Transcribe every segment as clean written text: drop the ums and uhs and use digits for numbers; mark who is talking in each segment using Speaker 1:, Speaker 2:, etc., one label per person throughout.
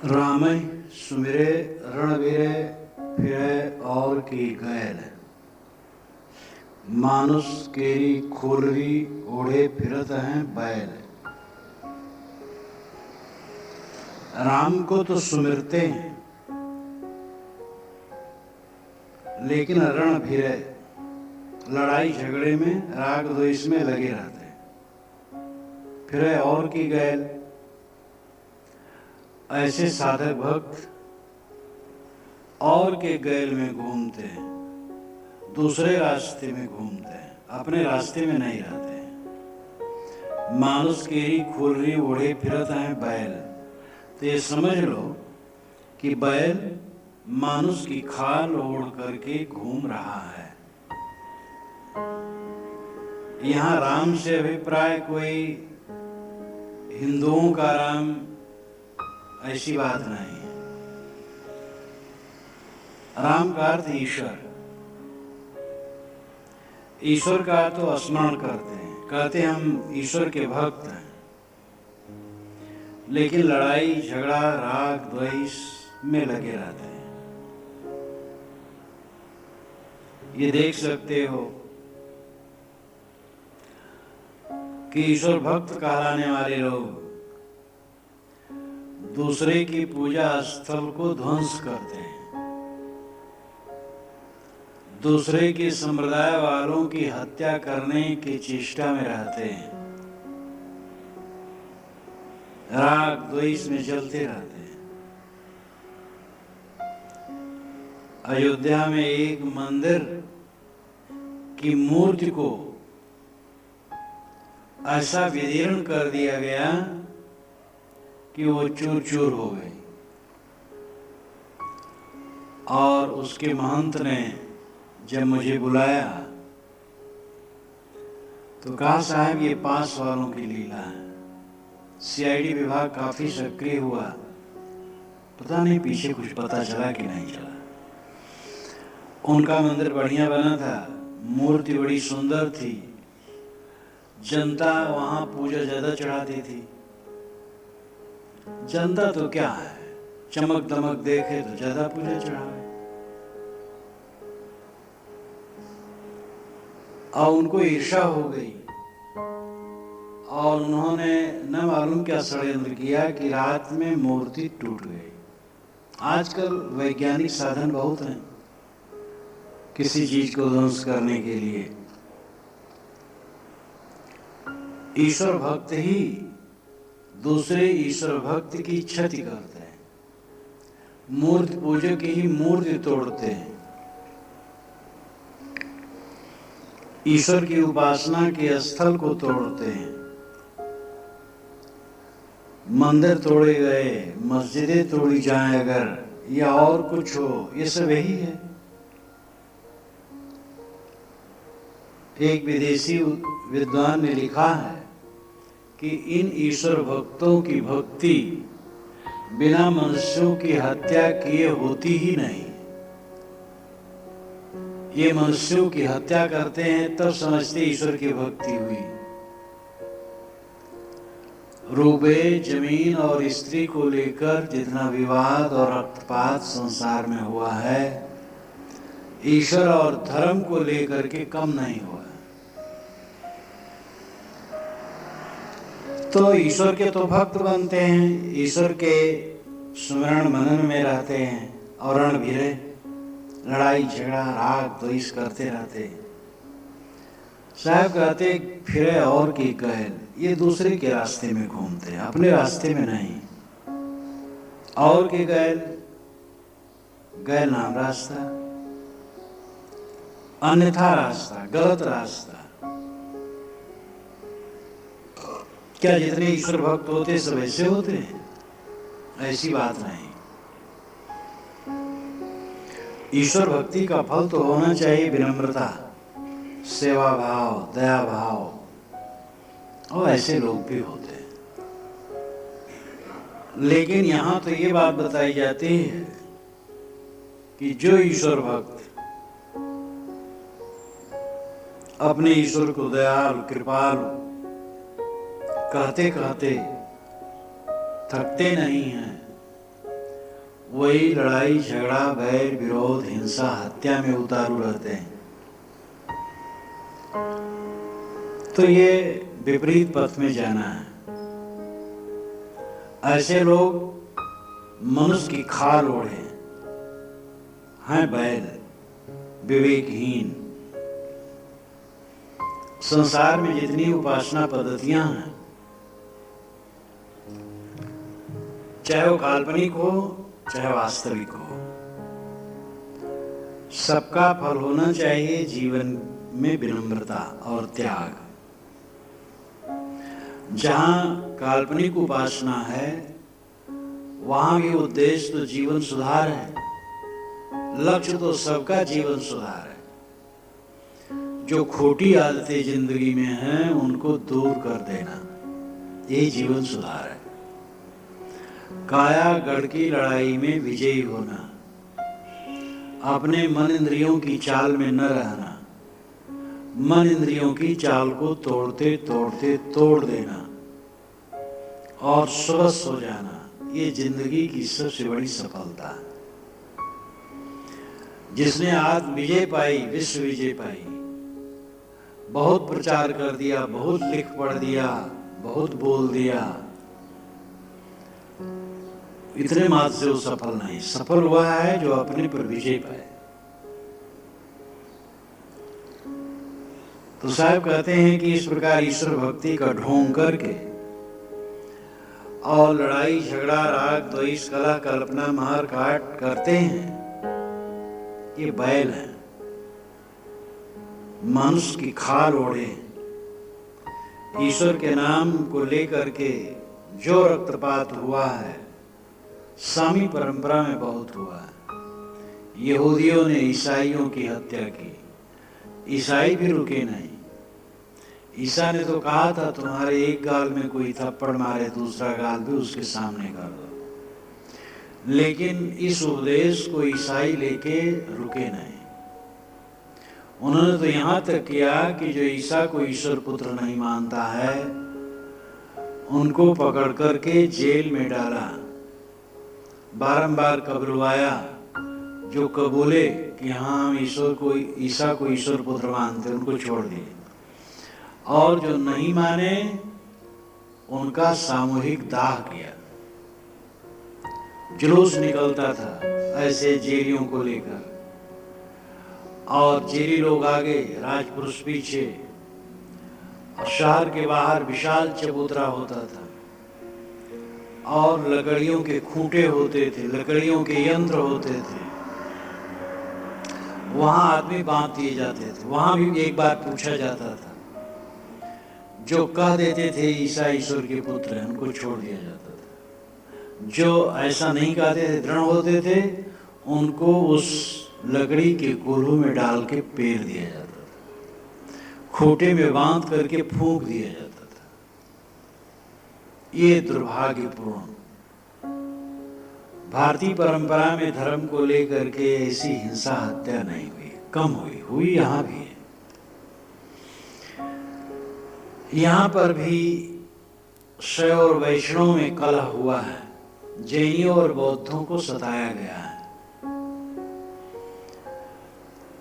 Speaker 1: रामय Sumire रणवीरे फिरे और की गैल, मानुष केरी खुररी ओढ़े फिरत हैं बैल। राम को तो सुमिरते हैं, लेकिन रण फिरे लड़ाई झगड़े में राग द्वेष में लगे रहते हैं। फिरे और की गैल, ऐसे साधक भक्त और के गैल में घूमते हैं, दूसरे रास्ते में घूमते हैं, अपने रास्ते में नहीं रहते हैं। मानुष केरी खुर्री ओढ़े फिरत हैं बैल, तो ये समझ लो कि बैल मानुष की खाल ओढ़ करके घूम रहा है। यहाँ राम से अभिप्राय कोई हिंदुओं का राम, ऐसी बात नहीं है। राम का अर्थ ईश्वर, ईश्वर का तो स्मरण करते हैं, कहते हम ईश्वर के भक्त हैं, लेकिन लड़ाई झगड़ा राग द्वेष में लगे रहते हैं। ये देख सकते हो कि ईश्वर भक्त कहलाने वाले लोग दूसरे की पूजा स्थल को ध्वंस करते हैं, दूसरे के संप्रदाय वालों की हत्या करने की चेष्टा में रहते हैं, राग द्वेष में जलते रहते हैं। अयोध्या में एक मंदिर की मूर्ति को ऐसा विदीर्ण कर दिया गया कि वो चूर चूर हो गई, और उसके महंत ने जब मुझे बुलाया तो कहा, साहब ये पास वालों की लीला है। सीआईडी विभाग काफी सक्रिय हुआ, पता नहीं पीछे कुछ पता चला कि नहीं चला। उनका मंदिर बढ़िया बना था, मूर्ति बड़ी सुंदर थी, जनता वहां पूजा ज्यादा चढ़ाती थी। जनता तो क्या है, चमक दमक देखे तो ज्यादा पूजा चढ़ावे, और उनको ईर्ष्या हो गई, और उन्होंने न मालूम क्या षड्यंत्र किया कि रात में मूर्ति टूट गई। आजकल वैज्ञानिक साधन बहुत हैं किसी चीज को ध्वंस करने के लिए। ईश्वर भक्त ही दूसरे ईश्वर भक्त की क्षति करते हैं, मूर्ति पूजक ही मूर्ति तोड़ते हैं। ईश्वर की उपासना के स्थल को तोड़ते हैं। मंदिर तोड़े गए, मस्जिदें तोड़ी जाएं अगर, या और कुछ हो, ये सब यही है। एक विदेशी विद्वान ने लिखा है कि इन ईश्वर भक्तों की भक्ति बिना मनुष्यों की हत्या किए होती ही नहीं। ये मनुष्यों की हत्या करते हैं तब समझते ईश्वर की भक्ति हुई। रूपे जमीन और स्त्री को लेकर जितना विवाद और रक्तपात संसार में हुआ है, ईश्वर और धर्म को लेकर के कम नहीं हुआ। तो ईश्वर के तो भक्त बनते हैं, ईश्वर के स्मरण मनन में रहते हैं, और रण भिरे लड़ाई झगड़ा राग द्वेष करते रहते। साहब कहते फिरे और की गैल, ये दूसरे के रास्ते में घूमते हैं, अपने रास्ते में नहीं। और की गैल, गैल नाम रास्ता, अन्यथा रास्ता, गलत रास्ता। क्या जितने ईश्वर भक्त होते सब ऐसे होते हैं? ऐसी बात नहीं। ईश्वर भक्ति का फल तो होना चाहिए विनम्रता, सेवा भाव, दया भाव, और ऐसे लोग भी होते हैं। लेकिन यहां तो ये बात बताई जाती है कि जो ईश्वर भक्त अपने ईश्वर को दयालु कृपालु कहते कहते थकते नहीं हैं, वही लड़ाई झगड़ा वैर विरोध हिंसा हत्या में उतारू रहते हैं। तो ये विपरीत पथ में जाना है। ऐसे लोग मनुष्य की खाल ओढ़े हैं, बैल, विवेकहीन। संसार में जितनी उपासना पद्धतियां हैं, चाहे वो काल्पनिक हो चाहे वास्तविक हो, सबका फल होना चाहिए जीवन में विनम्रता और त्याग। जहां काल्पनिक उपासना है वहां भी उद्देश्य तो जीवन सुधार है, लक्ष्य तो सबका जीवन सुधार है। जो खोटी आदतें जिंदगी में हैं उनको दूर कर देना, ये जीवन सुधार है। काया गढ़ की लड़ाई में विजयी होना, अपने मन इंद्रियों की चाल में न रहना, मन इंद्रियों की चाल को तोड़ते तोड़ते तोड़ देना और स्वस्थ हो जाना, ये जिंदगी की सबसे बड़ी सफलता है। जिसने आज विजय पाई, विश्व विजय पाई, बहुत प्रचार कर दिया, बहुत लिख पढ़ दिया, बहुत बोल दिया, इतने मात्र से वो सफल नहीं। सफल हुआ है जो अपने पर विजय पाए। तो साहब कहते हैं कि इस प्रकार ईश्वर भक्ति का ढोंग करके और लड़ाई झगड़ा राग द्वेष कलह कल्पना मार काट करते हैं, ये बैल है, मनुष्य की खाल ओढ़े। ईश्वर के नाम को लेकर के जो रक्तपात हुआ है सामी परंपरा में बहुत हुआ है। यहूदियों ने ईसाइयों की हत्या की, ईसाई भी रुके नहीं। ईसा ने तो कहा था तुम्हारे एक गाल में कोई थप्पड़ मारे दूसरा गाल भी उसके सामने कर दो, लेकिन इस उपदेश को ईसाई लेके रुके नहीं। उन्होंने तो यहां तक किया कि जो ईसा को ईश्वर पुत्र नहीं मानता है उनको पकड़ करके जेल में डाला, बारंबार कबुलवाया। जो कबूले कि हाँ हम ईसा को ईश्वर पुत्र मानते, उनको छोड़ दिए, और जो नहीं माने उनका सामूहिक दाह किया। जुलूस निकलता था ऐसे जेलियों को लेकर, और जेली लोग आगे, राजपुरुष पीछे, और शहर के बाहर विशाल चबूतरा होता था और लकड़ियों के खूंटे होते थे, लकड़ियों के यंत्र होते थे, वहां आदमी बांध दिए जाते थे। वहां भी एक बार पूछा जाता था, जो कह देते थे ईसा ईश्वर के पुत्र हैं उनको छोड़ दिया जाता था, जो ऐसा नहीं कहते थे, दृढ़ होते थे, उनको उस लकड़ी के कोल्हू में डाल के पेर दिया जाता था, खूंटे में बांध करके फूंक दिया जाता था। ये दुर्भाग्यपूर्ण। भारतीय परंपरा में धर्म को लेकर के ऐसी हिंसा हत्या नहीं हुई, कम हुई यहां भी है। यहां पर भी शैव और वैष्णव में कलह हुआ है, जैनियों और बौद्धों को सताया गया है।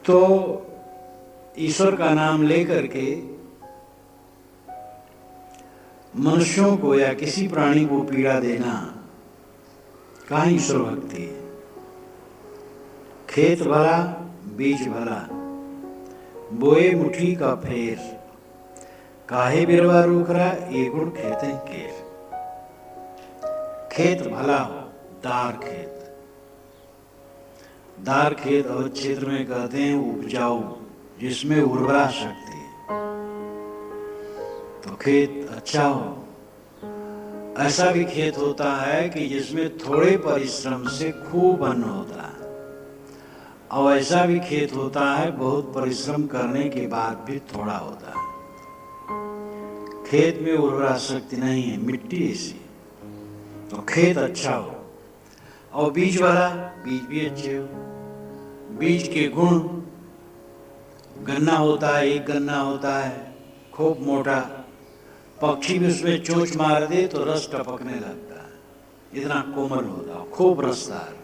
Speaker 1: तो ईश्वर का नाम लेकर के मनुष्यों को या किसी प्राणी को पीड़ा देना कहाँ ईश्वर भक्ति है। खेत भला बीज भला, बोए मुट्ठी का फेर, काहे बिरवा रूखरा ये गुण खेते केर। खेत भला हो, दार खेत, दार खेत और क्षेत्र में कहते हैं उपजाऊ, जिसमें उर्वरा शक्ति है, तो खेत अच्छा हो। ऐसा भी खेत होता है कि जिसमें थोड़े परिश्रम से खूब अन्न होता है, और ऐसा भी खेत होता है बहुत परिश्रम करने के बाद भी थोड़ा होता है। खेत में उर्वरा शक्ति नहीं है, मिट्टी ऐसी, तो खेत अच्छा हो। और बीज वाला, बीज भी अच्छे हो। बीज के गुण, गन्ना होता है, एक गन्ना होता है खूब मोटा, पक्षी भी उसमें चोंच मार दे तो रस टपकने लगता है, इतना कोमल होता है, खूब रसदार।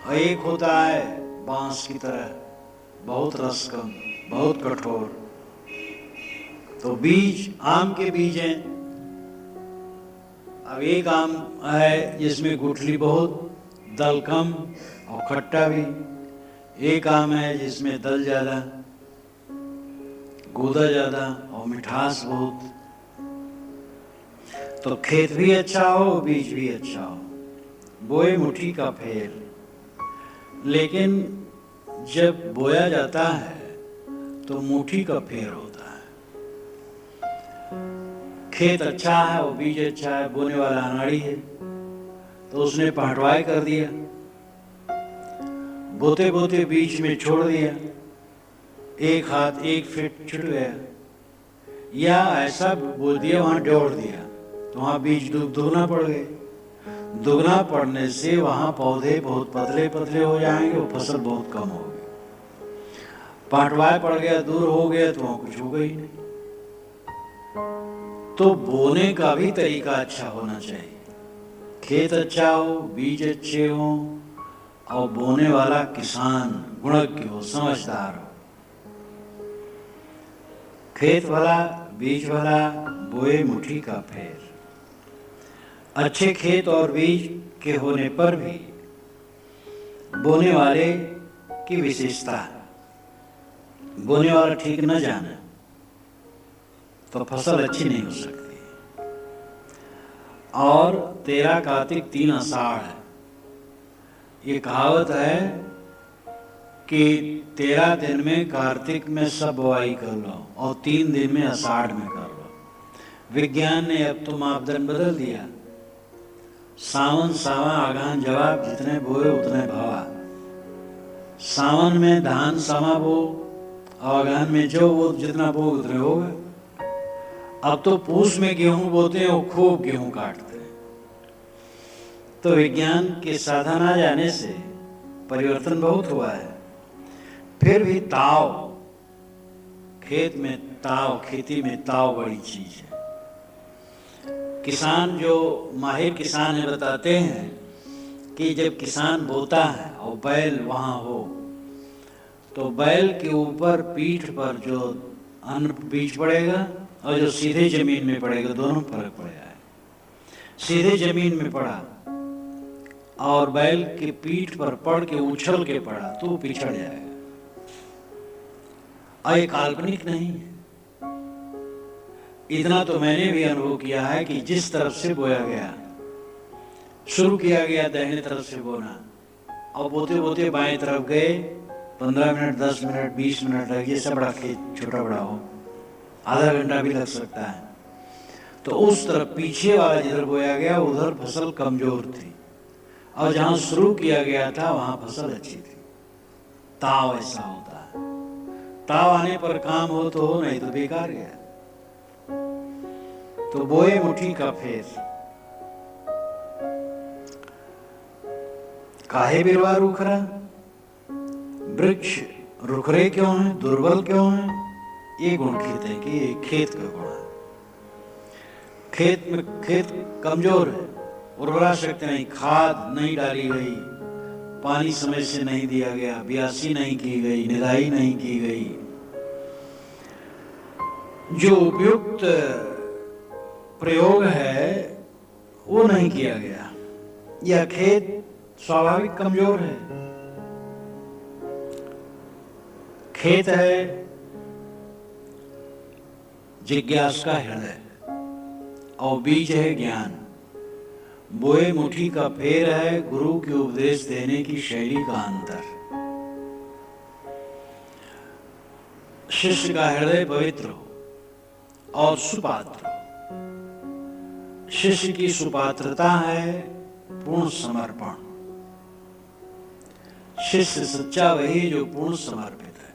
Speaker 1: और एक होता है बांस की तरह, बहुत रस कम, बहुत कठोर। तो बीज आम के बीज हैं। अब एक आम है जिसमें गुठली बहुत, दल कम और खट्टा भी। एक आम है जिसमें दल ज्यादा, गूदा ज्यादा और मिठास बहुत। तो खेत भी अच्छा हो, बीज भी अच्छा हो, बोए मुट्ठी का फेर। लेकिन जब बोया जाता है तो मुट्ठी का फेर होता है। खेत अच्छा है और बीज अच्छा है, बोने वाला अनाड़ी है, तो उसने पहटवाई कर दिया, बोते बोते बीच में छोड़ दिया, एक हाथ 1 फीट छुट गया, या ऐसा बो दिया वहां जोड़ दिया, तो वहां बीज दुगना पड़ गए। दुगना पड़ने से वहां पौधे बहुत पतले पतले हो जाएंगे और फसल बहुत कम होगी। पाटवाए पड़ गया, दूर हो गया, तो वहां कुछ होगा ही नहीं। तो बोने का भी तरीका अच्छा होना चाहिए। खेत अच्छा हो, बीज अच्छे हो और बोने वाला किसान गुणज्ञ हो, समझदार हो। खेत भला, बीज भला, बोए मुट्ठी का फेर। अच्छे खेत और बीज के होने पर भी बोने वाले की विशेषता है। बोने वाला ठीक न जाने तो फसल अच्छी नहीं हो सकती। और 13 कार्तिक 3 आषाढ़ है। ये कहावत है कि 13 दिन में कार्तिक में सब बुआई कर लो और 3 दिन में आषाढ़ में कर लो। विज्ञान ने अब तो मापदंड बदल दिया। सावन सावा आगान जवाब, जितने बोए उतने भावा। सावन में धान समा बो, आगान में जो वो जितना बो उतने होगा। अब तो पूस में गेहूं बोते हैं और खूब गेहूं काटते हैं। तो विज्ञान के साधन आ जाने से परिवर्तन बहुत हुआ है। फिर भी ताव, खेत में ताव, खेती में ताव बड़ी चीज है। किसान जो माहिर किसान है बताते हैं कि जब किसान बोता है और बैल वहां हो, तो बैल के ऊपर पीठ पर जो अन्न बीज पड़ेगा और जो सीधे जमीन में पड़ेगा, दोनों फर्क पड़ेगा। सीधे जमीन में पड़ा और बैल के पीठ पर पड़ के उछल के पड़ा तो वो पिछड़ जाएगा। और ये काल्पनिक नहीं है। इतना तो मैंने भी अनुभव किया है कि जिस तरफ से बोया गया, शुरू किया गया दाहिने तरफ से बोना और बोते बोते बाएं तरफ गए, 15 मिनट, 10 मिनट, 20 मिनट लग, ये सब बड़ा खेत छोटा बड़ा हो, आधा घंटा भी लग सकता है। तो उस तरफ पीछे वाला जिधर बोया गया उधर फसल कमजोर थी और जहां शुरू किया गया था वहां फसल अच्छी थी। ताव ऐसा होता है। ताव आने पर काम हो तो हो, नहीं तो बेकार गया। तो बोए मुट्ठी का फेर। काहे बिरवा रुखरा, वृक्ष रुखरे क्यों हैं, दुर्बल क्यों हैं? ये गुण खेत है कि ये खेत का गुण है। खेत कमजोर है, उर्वरा शक्ति नहीं, खाद नहीं डाली गई, पानी समय से नहीं दिया गया, बियासी नहीं की गई, निराई नहीं की गई, जो उपयुक्त प्रयोग है वो नहीं किया गया, यह खेत स्वाभाविक कमजोर है। खेत है जिज्ञास का हृदय और बीज है ज्ञान। बोए मुट्ठी का फेर है गुरु के उपदेश देने की शैली का अंतर। शिष्य का हृदय पवित्र हो और सुपात्र हो। शिष्य की सुपात्रता है पूर्ण समर्पण। शिष्य सच्चा वही जो पूर्ण समर्पित है।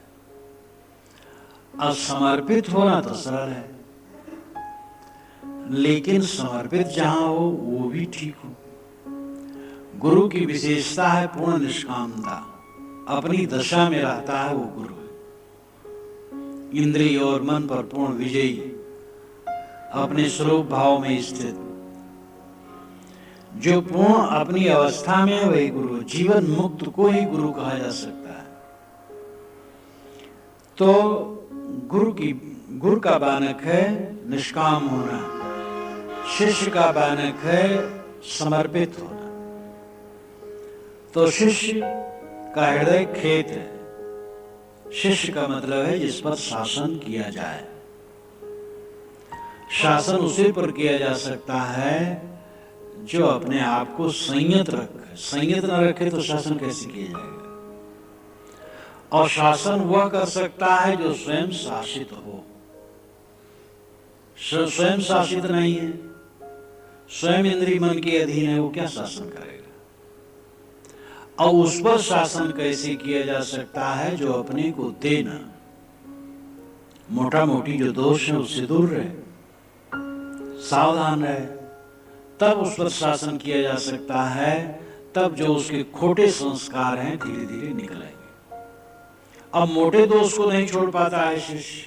Speaker 1: असमर्पित होना तो सरल है, लेकिन समर्पित जहां हो वो भी ठीक हो। गुरु की विशेषता है पूर्ण निष्कामता। अपनी दशा में रहता है वो गुरु। इंद्रिय और मन पर पूर्ण विजयी, अपने स्वरूप भाव में स्थित। जो पूर्ण अपनी अवस्था में है वही गुरु। जीवन मुक्त को ही गुरु कहा जा सकता है। तो गुरु का बानक है निष्काम होना, शिष्य का बानक है समर्पित होना। तो शिष्य का हृदय खेत है। शिष्य का मतलब है जिस पर शासन किया जाए। शासन उसी पर किया जा सकता है जो अपने आप को संयत रखे। संयत न रखे तो शासन कैसे किया जाएगा? और शासन वह कर सकता है जो स्वयं शासित हो। स्वयं शासित नहीं है, स्वयं इंद्रिय मन के अधीन है, वो क्या शासन करेगा? और उस पर शासन कैसे किया जा सकता है? जो अपने को देना, मोटा मोटी जो दोष है उससे दूर रहे, सावधान रहे, तब उस पर शासन किया जा सकता है। तब जो उसके खोटे संस्कार हैं धीरे धीरे निकलेंगे। अब मोटे दोष को नहीं छोड़ पाता है शिष्य,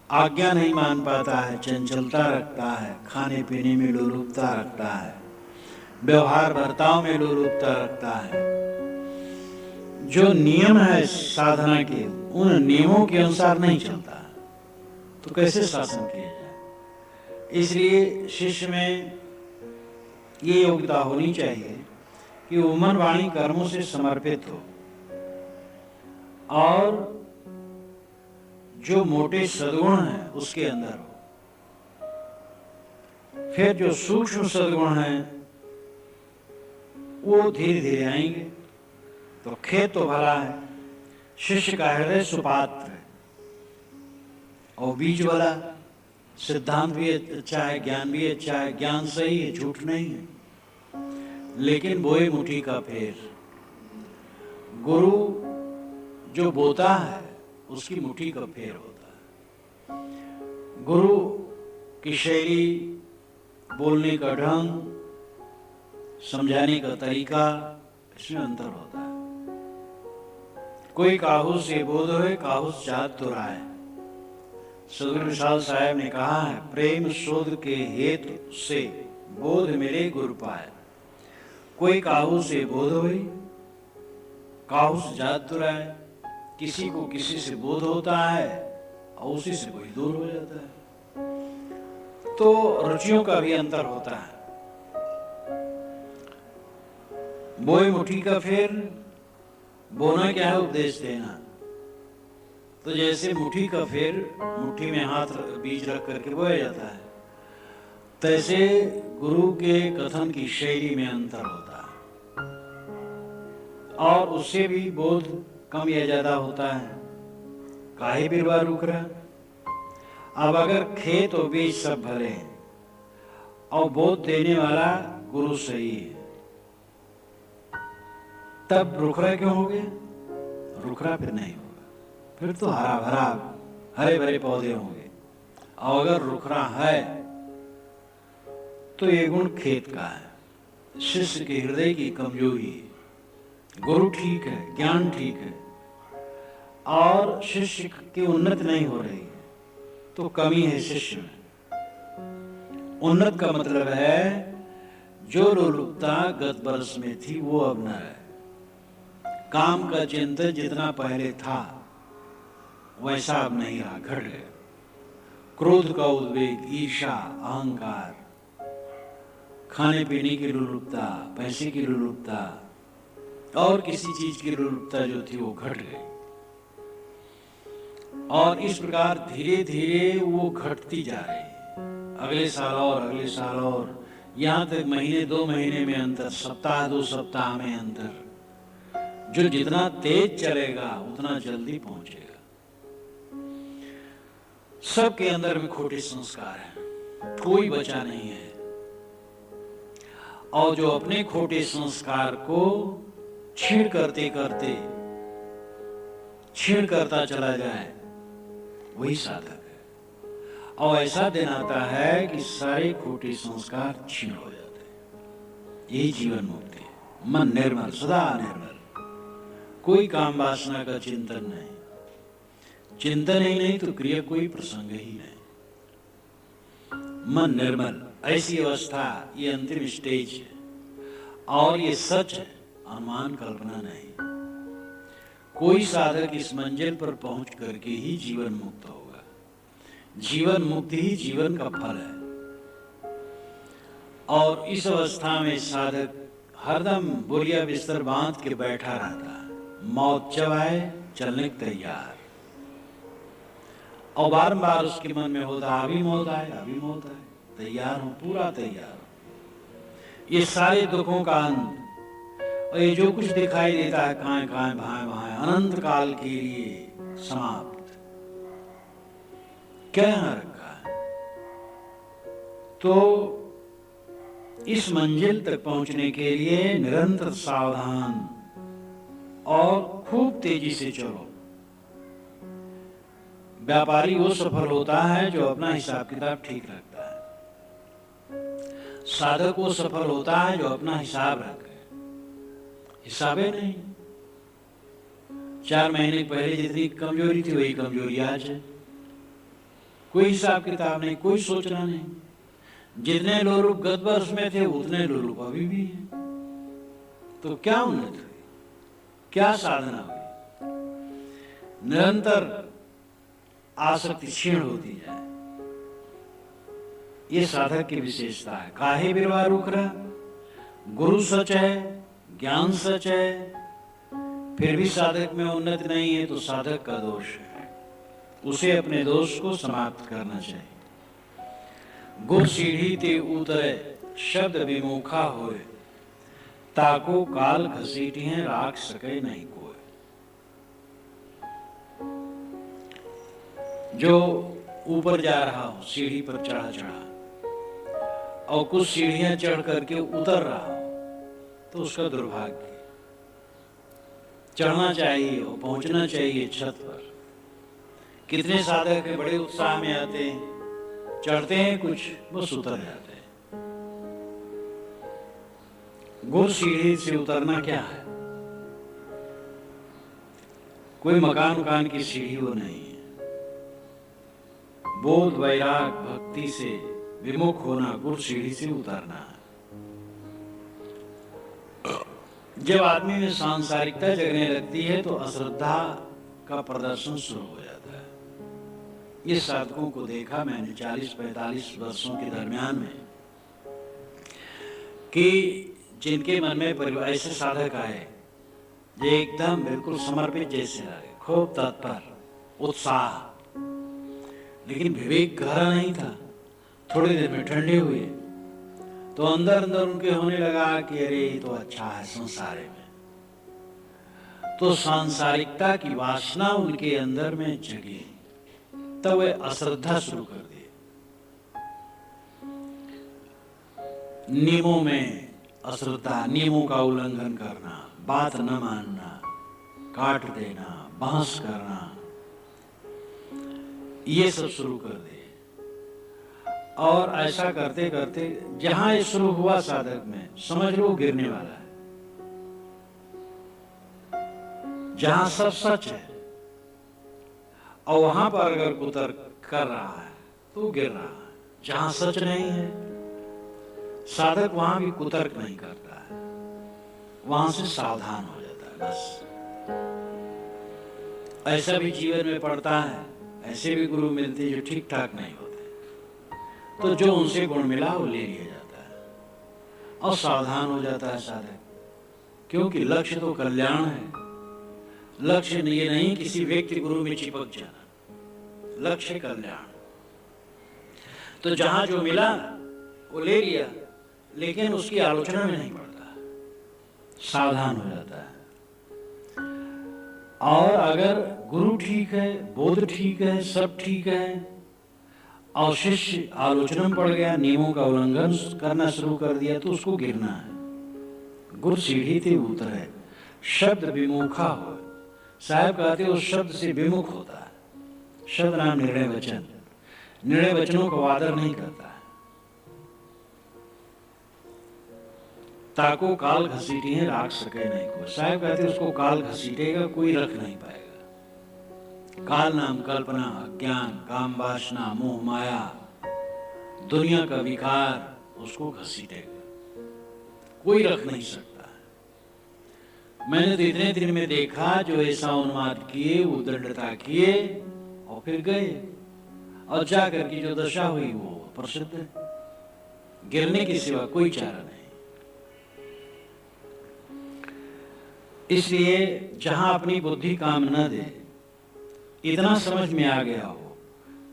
Speaker 1: आज्ञा नहीं मान पाता है, चंचलता रखता है, खाने पीने में लोलुपता रखता है, व्यवहार बर्ताव में लोलुपता रखता है। जो नियम है साधना के, उन नियमों के अनुसार नहीं चलता, तो कैसे शासन किया जाए? इसलिए शिष्य में ये योग्यता होनी चाहिए कि वो मन वाणी कर्मों से समर्पित हो, और जो मोटे सद्गुण हैं उसके अंदर हो। फिर जो सूक्ष्म सद्गुण हैं वो धीरे धीरे आएंगे। तो खेत तो भला है, शिष्य का हृदय सुपात्र है, और बीज वाला सिद्धांत भी अच्छा है, ज्ञान भी अच्छा है, ज्ञान सही है, झूठ नहीं है, लेकिन बोए मुट्ठी का फेर। गुरु जो बोता है उसकी मुट्ठी का फेर होता है। गुरु की शैली, बोलने का ढंग, समझाने का तरीका, इसमें अंतर होता है। कोई काहू से बोध होए, काहू चाहत तो राय। सदगुरु विशाल साहब ने कहा है, प्रेम शोध के हेतु से बोध मिले गुरु पाए। कोई काहू से बोध होई, काहू से जात तो राय। किसी को किसी से बोध होता है और उसी से कोई दूर हो जाता है। तो रुचियों का भी अंतर होता है। बोए मुट्ठी का फेर, बोना क्या है? उपदेश देना। तो जैसे मुट्ठी का फेर, मुट्ठी में हाथ बीज रख करके बोया जाता है, तैसे गुरु के कथन की शैली में अंतर होता है, और उससे भी बोध कम या ज्यादा होता है। काहे बिरवा रुक रहा? अब अगर खेत और बीज सब भले हैं और बोध देने वाला गुरु सही है, तब रुखरा क्यों हो गया? रुखरा फिर नहीं होगा, फिर तो हरा भरा हरे भरे पौधे होंगे। और अगर रुखरा है तो ये गुण खेत का है, शिष्य के हृदय की कमजोरी है। गुरु ठीक है, ज्ञान ठीक है, और शिष्य की उन्नति नहीं हो रही है, तो कमी है शिष्य में। उन्नत का मतलब है जो लोलुपता गत वर्ष में थी वो अब न है। काम का चिंतन जितना पहले था वैसा अब नहीं रहा, घट गया। क्रोध का उद्वेग, ईर्ष्या, अहंकार, खाने पीने की लोलुपता, पैसे की लोलुपता और किसी चीज की लोलुपता जो थी वो घट गई। और इस प्रकार धीरे धीरे वो घटती जा रही है। अगले साल और अगले साल और, यहां तक महीने 2 महीने में अंतर, सप्ताह 2 सप्ताह में अंतर। जो जितना तेज चलेगा उतना जल्दी पहुंचेगा। सबके अंदर में खोटे संस्कार हैं, कोई बचा नहीं है। और जो अपने खोटे संस्कार को छीण करते करते छीण करता चला जाए वही साधक है। और ऐसा दिन आता है कि सारे खोटे संस्कार छीण हो जाते हैं। यही जीवन मुक्ति है। मन निर्मल, सदा निर्मल, कोई काम वासना का चिंतन नहीं। चिंतन ही नहीं तो क्रिया कोई प्रसंग ही नहीं। मन निर्मल, ऐसी अवस्था ये अंतिम स्टेज है, और ये सच है, अनुमान कल्पना नहीं। कोई साधक इस मंजिल पर पहुंच करके ही जीवन मुक्त होगा। जीवन मुक्ति ही जीवन का फल है। और इस अवस्था में साधक हरदम बोलिया बिस्तर बांध के बैठा रहता है, मौत जब आए चलने को तैयार। और बारंबार उसके मन में होता, अभी मौत आए, अभी मौत आए, तैयार हूं, पूरा तैयार हूं। ये सारे दुखों का अंत, और ये जो कुछ दिखाई देता है काएं काएं भाएं भाएं, अनंत काल के लिए समाप्त। क्या यहां रखा है? तो इस मंजिल तक पहुंचने के लिए निरंतर सावधान और खूब तेजी से चलो। व्यापारी वो सफल होता है जो अपना हिसाब किताब ठीक रखता है। साधक वो सफल होता है जो अपना हिसाब रखे। हिसाबे नहीं। 4 महीने पहले जितनी कमजोरी थी वही कमजोरी आज है। कोई हिसाब किताब नहीं, कोई सोचना नहीं। जितने लोग गत वर्ष में थे उतने लोग अभी भी हैं। तो क्या उन्नति हुई, क्या साधना हुई? निरंतर आसक्ति क्षीण होती जाए, ये साधक की विशेषता है। काहे बिरवा रुख रहा, गुरु सच है, ज्ञान सच है, फिर भी साधक में उन्नति नहीं है, तो साधक का दोष है। उसे अपने दोष को समाप्त करना चाहिए। गुर सीढ़ी ते उतरे शब्द विमुखा होए, ताको काल घसीटियां राख सके नहीं कोई। जो ऊपर जा रहा हो सीढ़ी पर चढ़ा चढ़ा, और कुछ सीढ़ियां चढ़ करके उतर रहा हो, तो उसका दुर्भाग्य। चढ़ना चाहिए और पहुंचना चाहिए छत पर। कितने साधक बड़े उत्साह में आते हैं, चढ़ते हैं कुछ, बस उतर जाते हैं। गुर सीढ़ी से उतरना क्या है? कोई मकान की सीढ़ी वो नहीं है। बोध वैराग भक्ति से विमुख होना गुर सीढ़ी से उतरना है। जब आदमी में सांसारिकता जगने लगती है तो अश्रद्धा का प्रदर्शन शुरू हो जाता है। ये साधकों को देखा मैंने 40-45 वर्षों के दरमियान में, कि जिनके मन में परिवार ऐसे साधक आए जो एकदम बिल्कुल समर्पित जैसे लगे, खूब तत्पर, उत्साह, लेकिन विवेक गहरा नहीं था। थोड़ी देर में ठंडे हुए तो अंदर अंदर उनके होने लगा कि अरे ये तो अच्छा है संसार में। तो सांसारिकता की वासना उनके अंदर में जगी, तब वे अश्रद्धा शुरू कर दी। नियमों में अश्रद्धा, नियमों का उल्लंघन करना, बात न मानना, काट देना, बहस करना, ये सब शुरू कर दिए। और ऐसा करते करते जहां ये शुरू हुआ साधक में, समझ लो गिरने वाला है। जहां सब सच है और वहां पर अगर कुतर्क कर रहा है तो गिर रहा है। जहां सच नहीं है, साधक वहां भी कुतर्क नहीं करता है, वहां से सावधान हो जाता है बस। ऐसा भी जीवन में पड़ता है, ऐसे भी गुरु मिलते हैं जो ठीक ठाक नहीं होते, तो जो उनसे गुण मिला वो ले लिया जाता है और सावधान हो जाता है साधक। क्योंकि लक्ष्य तो कल्याण है। लक्ष्य ये नहीं किसी व्यक्ति गुरु में चिपक जाना, लक्ष्य कल्याण। तो जहां जो मिला वो ले लिया, लेकिन उसकी आलोचना में नहीं पड़ता, सावधान हो जाता है। और अगर गुरु ठीक है, बोध ठीक है, सब ठीक है, और शिष्य आलोचना में पड़ गया, नियमों का उल्लंघन करना शुरू कर दिया, तो उसको गिरना है। गुर सीढ़ी ते उतरे शब्द विमुखा हो। साहब कहते उस शब्द से विमुख होता है। शब्द नाम निर्णय वचन, निर्णय वचनों को आदर नहीं करता है। ताको काल घसीटियां राख सके नहीं को। साहब कहते उसको काल घसीटेगा, कोई रख नहीं पाएगा। काल नाम कल्पना, अज्ञान, काम वासना, मोह माया, दुनिया का विकार उसको घसीटेगा, कोई रख नहीं सकता। मैंने तो इतने दिन में देखा जो ऐसा उन्माद किए, उद्दंडता किए और फिर गए, और जाकर की जो दशा हुई वो प्रसिद्ध है। गिरने के सिवा कोई चारा नहीं। इसलिए जहां अपनी बुद्धि काम न दे, इतना समझ में आ गया हो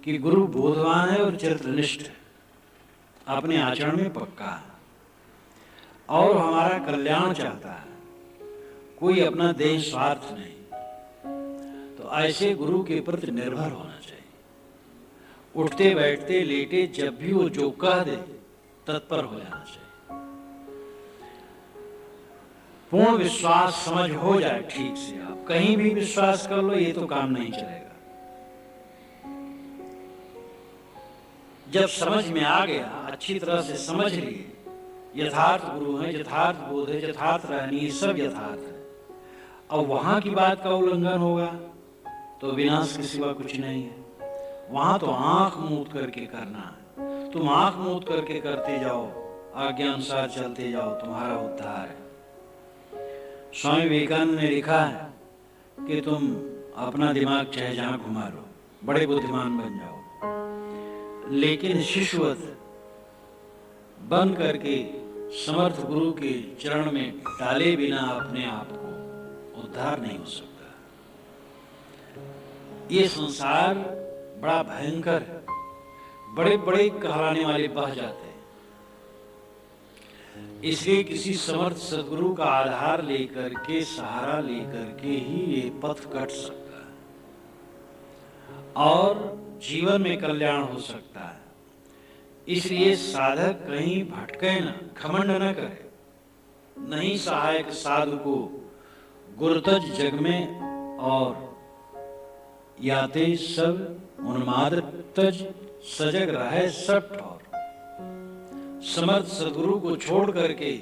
Speaker 1: कि गुरु बोधवान है और चरित्रनिष्ठ है, अपने आचरण में पक्का है और हमारा कल्याण चाहता है, कोई अपना देह स्वार्थ नहीं, तो ऐसे गुरु के प्रति निर्भर होना चाहिए। उठते बैठते लेटे जब भी वो जो कह दे तत्पर हो जाना चाहिए। पूर्ण विश्वास समझ हो जाए ठीक से, आप कहीं भी विश्वास कर लो, ये तो काम नहीं चलेगा। जब समझ में आ गया, अच्छी तरह से समझ लिए, यथार्थ गुरु है, यथार्थ बोध है, यथार्थ रहनी, सब यथार्थ है, और वहां की बात का उल्लंघन होगा तो विनाश के सिवा कुछ नहीं है। वहां तो आंख मूंद करके करना है। तुम आंख मूंद करके करते जाओ, आज्ञा अनुसार चलते जाओ, तुम्हारा उद्धार है। स्वामी विवेकानंद ने लिखा है कि तुम अपना दिमाग चाहे जहां घुमा लो, बड़े बुद्धिमान बन जाओ, लेकिन शिष्यवत बन करके समर्थ गुरु के चरण में डाले बिना अपने आप को उद्धार नहीं हो सकता। ये संसार बड़ा भयंकर है, बड़े बड़े कहलाने वाले बह जाते हैं। इसलिए किसी समर्थ सदगुरु का आधार लेकर के, सहारा लेकर के ही ये पथ कट सकता है और जीवन में कल्याण हो सकता है। इसलिए साधक कहीं भटके न, घमंड न करे। नहीं सहायक साधु को गुरतज जग में और याते सब उन्माद तज सजग रहे सब ठौर। समर्थ सदगुरु को छोड़ करके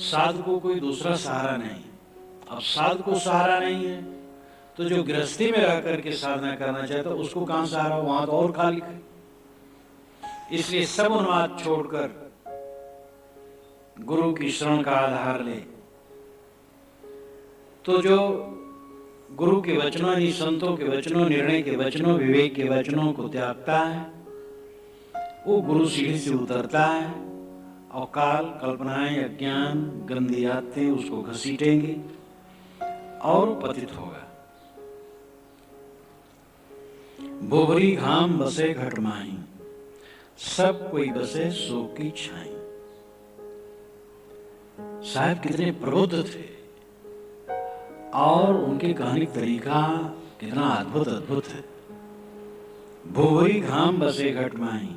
Speaker 1: साधु को कोई दूसरा सहारा नहीं। अब साधु को सहारा नहीं है तो जो गृहस्थी में रह करके साधना करना चाहता उसको कहां सहारा, वहां तो और खाली है। इसलिए सब उन्माद छोड़कर गुरु की शरण का आधार ले, तो जो गुरु के वचनों, यानी संतों के वचनों, निर्णय के वचनों, विवेक के वचनों को त्यागता है, वो गुरु सीढ़ी से उतरता है और काल, कल्पनाएं, अज्ञान, गंदी आदतें उसको घसीटेंगे और पतित होगा। बोभरी घाम बसे घट माही, सब कोई बसे सो की छाई। साहब कितने प्रबुद्ध थे और उनके कहने का तरीका कितना अद्भुत अद्भुत है। भूभुरी घाम बसे घट माही,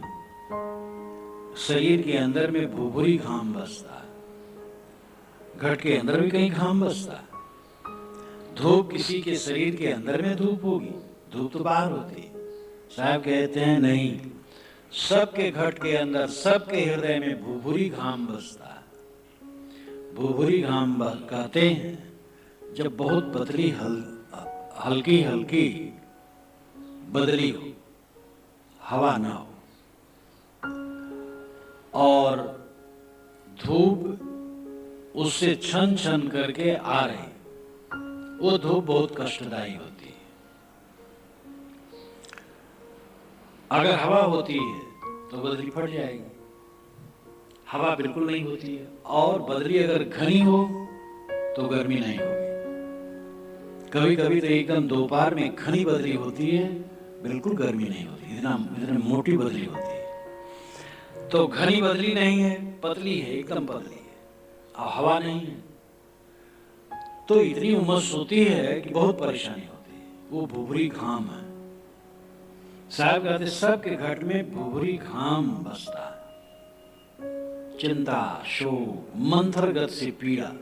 Speaker 1: शरीर के अंदर में भूभुरी घाम बसता है, घट के अंदर भी कहीं घाम बसता है। धूप किसी के शरीर के अंदर में धूप होगी, धूप तो बाहर होती है। साहब कहते हैं नहीं, सबके घट के अंदर, सबके हृदय में भूभुरी घाम बसता है। भूभुरी घाम कहते हैं जब बहुत पतली हल्की हल्की बदली हो, हवा ना हो और धूप उससे छन छन करके आ रही, वो धूप बहुत कष्टदायी होती है। अगर हवा होती है तो बदली फट जाएगी, हवा बिल्कुल नहीं होती है, और बदली अगर घनी हो तो गर्मी नहीं होगी। कभी कभी तो एकदम दोपहर में घनी बदली होती है, बिल्कुल गर्मी नहीं होती, इतना मोटी बदली होती है। तो घनी बदली नहीं है, पतली है, एकदम पतली है, और हवा नहीं है, तो इतनी उमस होती है कि बहुत परेशानी होती है। वो भूभुरी घाम है। साहब कहते सबके घट में भूभुरी घाम बसता है। चिंता, शोक, मंथरगत से पीड़ा,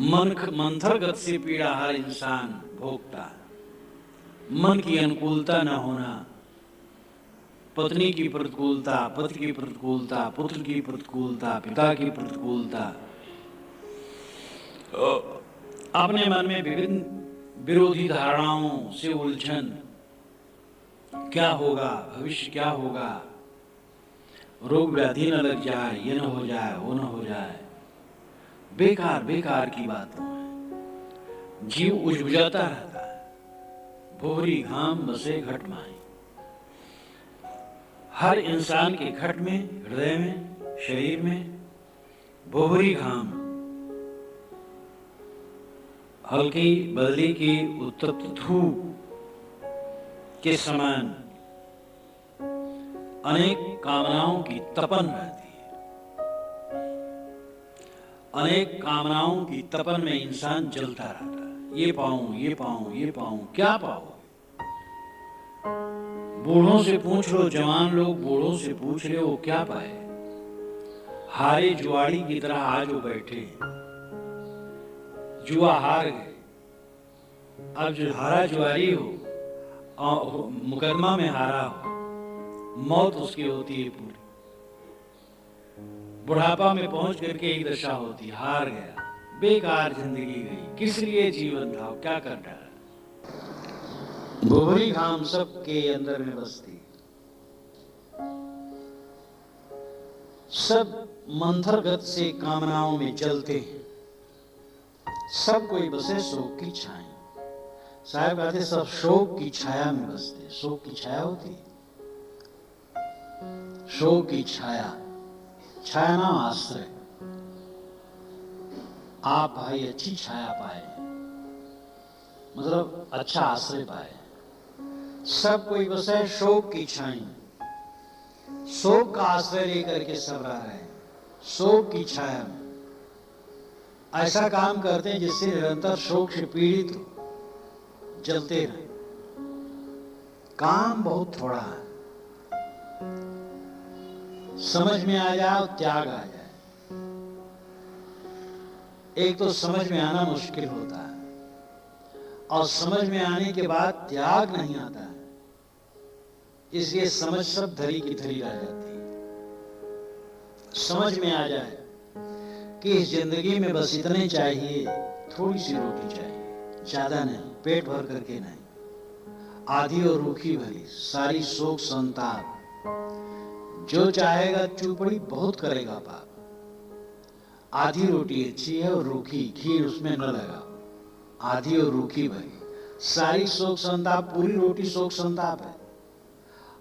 Speaker 1: मंथरगत से पीड़ा हर इंसान भोगता है। मन की अनुकूलता न होना, पत्नी की प्रतिकूलता, पति की प्रतिकूलता, पुत्र की प्रतिकूलता, पिता की प्रतिकूलता, अपने मन में विभिन्न विरोधी धारणाओं से उलझन, क्या होगा, भविष्य क्या होगा, रोग व्याधि न लग जाए, ये न हो जाए, वो न हो जाए, बेकार बेकार की बातों है। जीव उजबुजाता रहता है, भोरी घाम बसे घट माई। हर इंसान के घट में, हृदय में, शरीर में भोरी घाम, हल्की बदली की उत्तप्त धूप के समान अनेक कामनाओं की तपन रहती है। अनेक कामनाओं की तपन में इंसान जलता रहता है। ये पाऊं, ये पाऊं, ये पाऊं, क्या पाओ? बूढ़ों से पूछ लो, जवान लोग बूढ़ों से पूछ रहे हो क्या पाए? हारे जुआड़ी की तरह आज वो बैठे, जुआ हार गए। अब जो हारा जुआरी हो, मुकदमा में हारा हो, मौत उसकी होती है पूरी। बुढ़ापा में पहुंच करके एक दशा होती, हार गया, बेकार जिंदगी गई, किस लिए जीवन था, क्या कर डाला। भोरी घाम सबके अंदर में बसती, सब मंथर गत से कामनाओं में जलते हैं, सब कोई बसे शोक की छाया। साहब कहते सब शोक की छाया में बसते। शोक की छाया होती, शोक की छाया, छाया नाम आश्रय। आप भाई अच्छी छाया पाए, मतलब अच्छा आश्रय पाए। सब कोई बसे शोक की छाई, शोक का आश्रय लेकर के सब रह रहे हैं, शोक की छाया में। ऐसा काम करते हैं जिससे निरंतर शोक से पीड़ित हो, जलते रहे। काम बहुत थोड़ा है, समझ में आ जाए, त्याग आ जाए। एक तो समझ में आना मुश्किल होता है, और समझ में आने के बाद त्याग नहीं आता है, इसलिए समझ सब धरी की धरी रह जाती है। समझ में आ जाए कि इस जिंदगी में बस इतने चाहिए, थोड़ी सी रोटी चाहिए, ज्यादा नहीं, पेट भर करके नहीं, आधी और रूखी भरी, सारी शोक संताप। जो चाहेगा चूपड़ी बहुत करेगा पाप। आधी रोटी अच्छी है और रूखी, घी उसमें न लगा, आधी और रूखी भरी, सारी शोक संताप, पूरी रोटी शोक संताप है।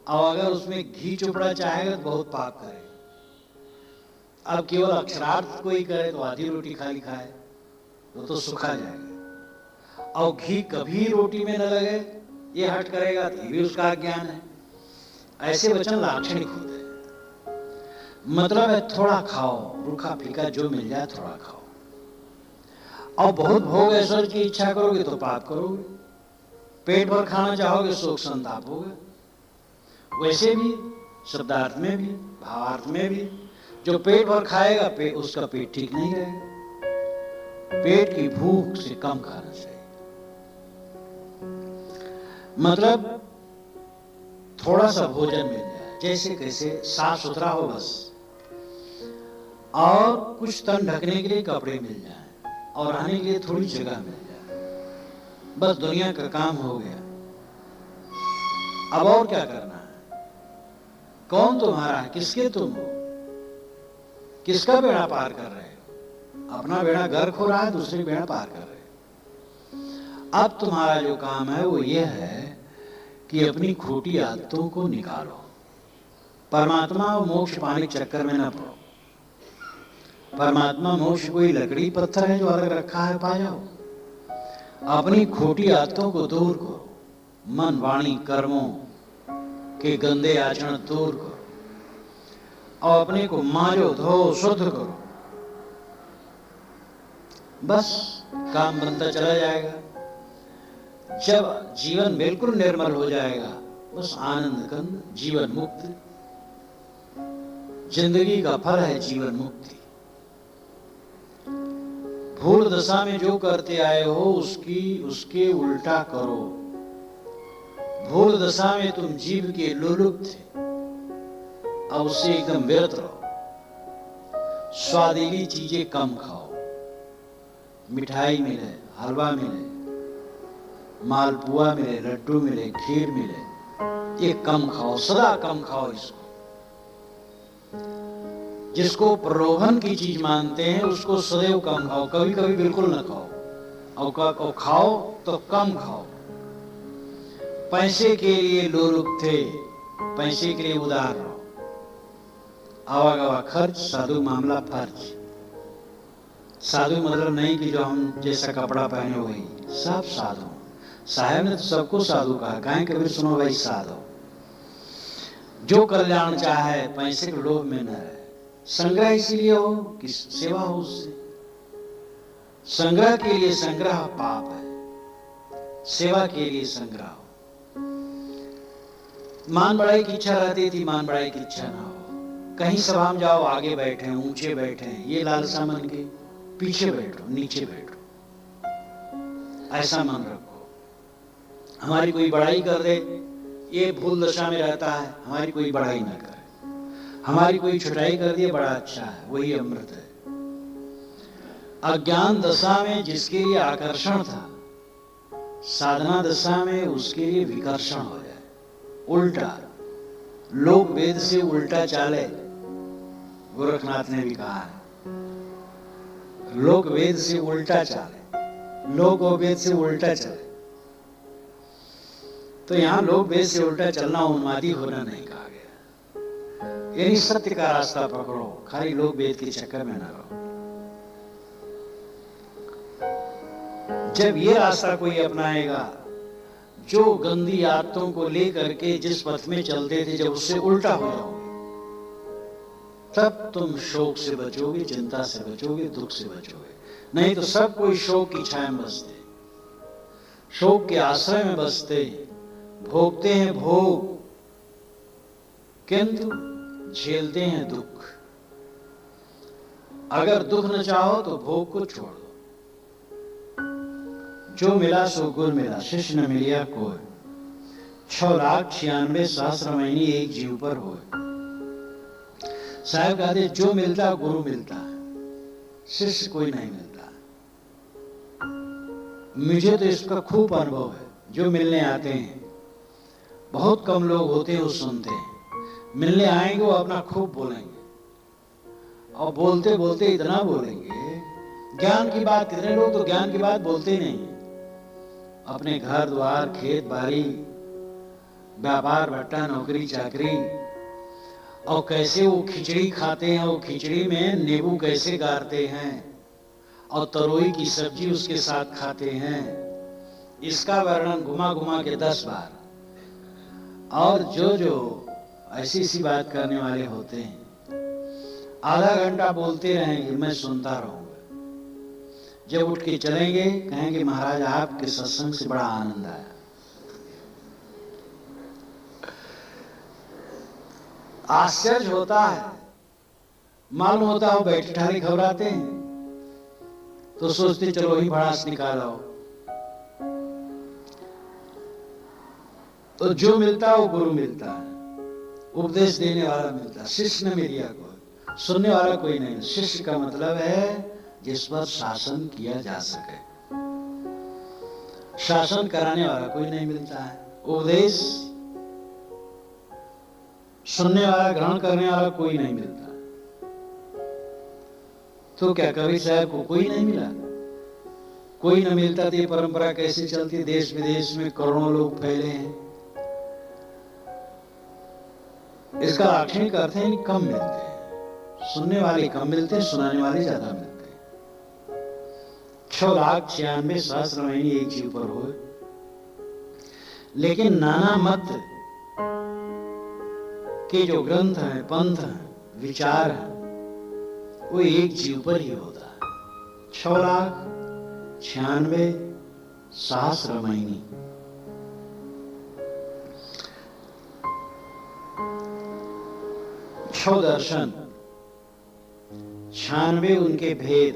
Speaker 1: और अगर उसमें घी चुपड़ा चाहेगा तो बहुत पाप करेगा। अब केवल अक्षरार्थ कोई करे तो आधी रोटी खाली खाए, वो तो सुखा जाएगा। और घी कभी रोटी में न लगे, ये हट करेगा तो भी उसका ज्ञान है। ऐसे वचन लाक्षणिक होते हैं। मतलब है थोड़ा खाओ, रूखा फीका जो मिल जाए थोड़ा खाओ। और बहुत भोग ऐश्वर्य की इच्छा करोगे तो पाप करोगे, पेट भर खाना चाहोगे शोक संताप होगा। वैसे भी शब्दार्थ में भी भावार्थ में भी जो पेट भर खाएगा उसका पेट ठीक नहीं रहेगा। पेट की भूख से कम खाना चाहिए, मतलब थोड़ा सा भोजन मिल जाए, जैसे कैसे साफ सुथरा हो बस, और कुछ तन ढकने के लिए कपड़े मिल जाए, और रहने के लिए थोड़ी जगह मिल जाए, बस दुनिया का काम हो गया। अब और क्या करना है? कौन तुम्हारा है, किसके तुम हो, किसका बेड़ा पार कर रहे हो? अपना बेड़ा घर खो रहा है, दूसरे बेड़ा पार कर रहे हो। अब तुम्हारा जो काम है वो ये है कि अपनी खोटी आदतों को निकालो। परमात्मा और मोक्ष पाने के चक्कर में न पड़ो। परमात्मा मोक्ष कोई लकड़ी पत्थर है जो अलग रखा है पा जाओ। अपनी खोटी आदतों को दूर करो, मन वाणी कर्मों के गंदे आचरण दूर करो, और अपने को मांजो धो शुद्ध करो, बस काम बनता चला जाएगा। जब जीवन बिल्कुल निर्मल हो जाएगा, बस आनंद कंद, जीवन मुक्ति। जिंदगी का फल है जीवन मुक्ति। भूल दशा में जो करते आए हो उसके उल्टा करो। भूल दशा में तुम जीव के लोलुप थे, अब उससे एकदम विरत रहो। स्वादिली चीजें कम खाओ, मिठाई मिले, हलवा मिले, मालपुआ मिले, लड्डू मिले, खीर मिले, ये कम खाओ, सदा कम खाओ इसको। जिसको प्रलोभन की चीज मानते हैं उसको सदैव कम खाओ, कभी कभी बिल्कुल न खाओ, और खाओ तो कम खाओ। पैसे के लिए लोलुप थे, पैसे के लिए उदार रहो। आवागवा खर्च, साधु मामला फर्ज। साधु मतलब नहीं कि जो हम जैसा कपड़ा पहने वही, सब साधु। साहब ने तो सबको साधु कहा, गाय कबीर सुनो भाई साधु। जो कल्याण चाहे पैसे के लोभ में न रहे। संग्रह इसीलिए हो कि सेवा हो उससे। संग्रह के लिए संग्रह पाप है, सेवा के लिए संग्रह हो। मान बढ़ाई की इच्छा रहती थी, मान बढ़ाई की इच्छा ना हो। कहीं सभा में जाओ, आगे बैठे ऊंचे बैठे, ये लालसा मन के, पीछे बैठो नीचे बैठो, ऐसा मन रखो। हमारी कोई बड़ाई कर दे, ये भूल दशा में रहता है, हमारी कोई बड़ाई ना करे। हमारी कोई छुटाई कर दिए, बड़ा अच्छा है, वही अमृत है। अज्ञान दशा में जिसके लिए आकर्षण था, साधना दशा में उसके लिए विकर्षण हो जाए, उल्टा। लोक वेद से उल्टा चाले, गोरखनाथ ने भी कहा है, लोक वेद से उल्टा चाले, लोक और वेद से उल्टा चले। तो यहां लोक वेद से उल्टा चलना उन्मादी होना नहीं कहा गया। यानी सत्य का रास्ता पकड़ो, खाली लोक वेद के चक्कर में ना रहो। जब ये रास्ता कोई अपनाएगा, जो गंदी आदतों को लेकर के जिस पथ में चलते थे, जब उससे उल्टा हो जाओगे, तब तुम शोक से बचोगे, चिंता से बचोगे, दुख से बचोगे। नहीं तो सब कोई शोक की छाया में बसते, शोक के आश्रय में बसते, भोगते हैं भोग, किंतु झेलते हैं दुख। अगर दुख न चाहो तो भोग को छोड़ दो। जो मिला सो गुर मिला, शिष्य न मिलिया कोई। 6,96,000 महीने एक जीव पर हो। साहब कहते जो मिलता गुरु मिलता है, शिष्य कोई नहीं मिलता। मुझे तो इसका खूब अनुभव है। जो मिलने आते हैं, बहुत कम लोग होते हैं वो सुनते हैं। मिलने आएंगे वो अपना खूब बोलेंगे, और बोलते बोलते इतना बोलेंगे, ज्ञान की बात। कितने लोग तो ज्ञान की बात बोलते ही नहीं, अपने घर द्वार, खेत बाड़ी, व्यापार भट्टा, नौकरी चाकरी, और कैसे वो खिचड़ी खाते हैं, वो खिचड़ी में नींबू कैसे गारते हैं, और तरोई की सब्जी उसके साथ खाते हैं, इसका वर्णन घुमा घुमा के 10 बार। और जो ऐसी सी बात करने वाले होते हैं, आधा घंटा बोलते रहेंगे, मैं सुनता रहूंगा। जब उठ के चलेंगे, कहेंगे महाराज आपके सत्संग से बड़ा आनंद आया। आश्चर्य होता है, मालूम होता हो बैठे ठारे घबराते हैं, तो सोचते चलो ही भड़ास निकालो। तो जो मिलता है वो गुरु मिलता है, उपदेश देने वाला मिलता है। शिष्य न मिलिया कोई, सुनने वाला कोई नहीं। शिष्य का मतलब है जिस पर शासन किया जा सके। शासन कराने वाला कोई नहीं मिलता है। उपदेश सुनने वाला, ग्रहण करने वाला कोई नहीं मिलता। तो क्या कबीर साहब को कोई नहीं मिला? कोई न मिलता तो ये परंपरा कैसे चलती? देश विदेश में करोड़ों लोग फैले हैं। इसका लाक्षणिक अर्थ है कि कम मिलते हैं, सुनने वाले कम मिलते हैं, सुनाने वाले ज्यादा मिलते हैं। 6,96,000 महीने एक जीव पर हो, लेकिन नाना मत के जो ग्रंथ हैं, पंथ हैं, विचार हैं, वो एक जीव पर ही होता है। 6,96,000 महीने। छह दर्शन, 96 उनके भेद,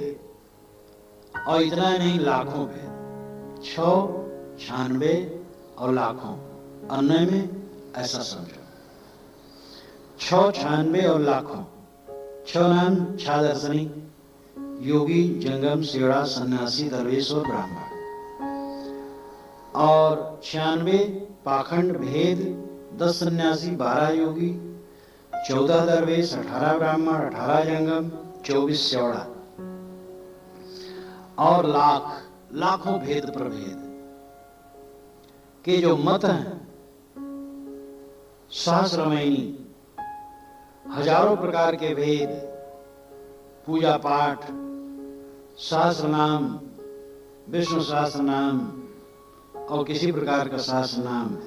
Speaker 1: और इतना नहीं लाखों भेद। 96 और लाखों, अन्य में ऐसा समझो। 96 और लाखों। 6 नाम 6 दर्शनी, योगी, जंगम, सेवड़ा, सन्यासी, दरवेश और ब्राह्मण। और 96 पाखंड भेद 10 सन्यासी, 12 योगी, 14 दरवेश, 18 ब्राह्मण, 18 जंगम, 24 च्यौड़ा और लाखों भेद प्रभेद के जो मत हैं, सहस्रमयी, हजारों प्रकार के भेद, पूजा पाठ, सहस्र नाम, विष्णु सहस्र नाम और किसी प्रकार का सहस्र नाम,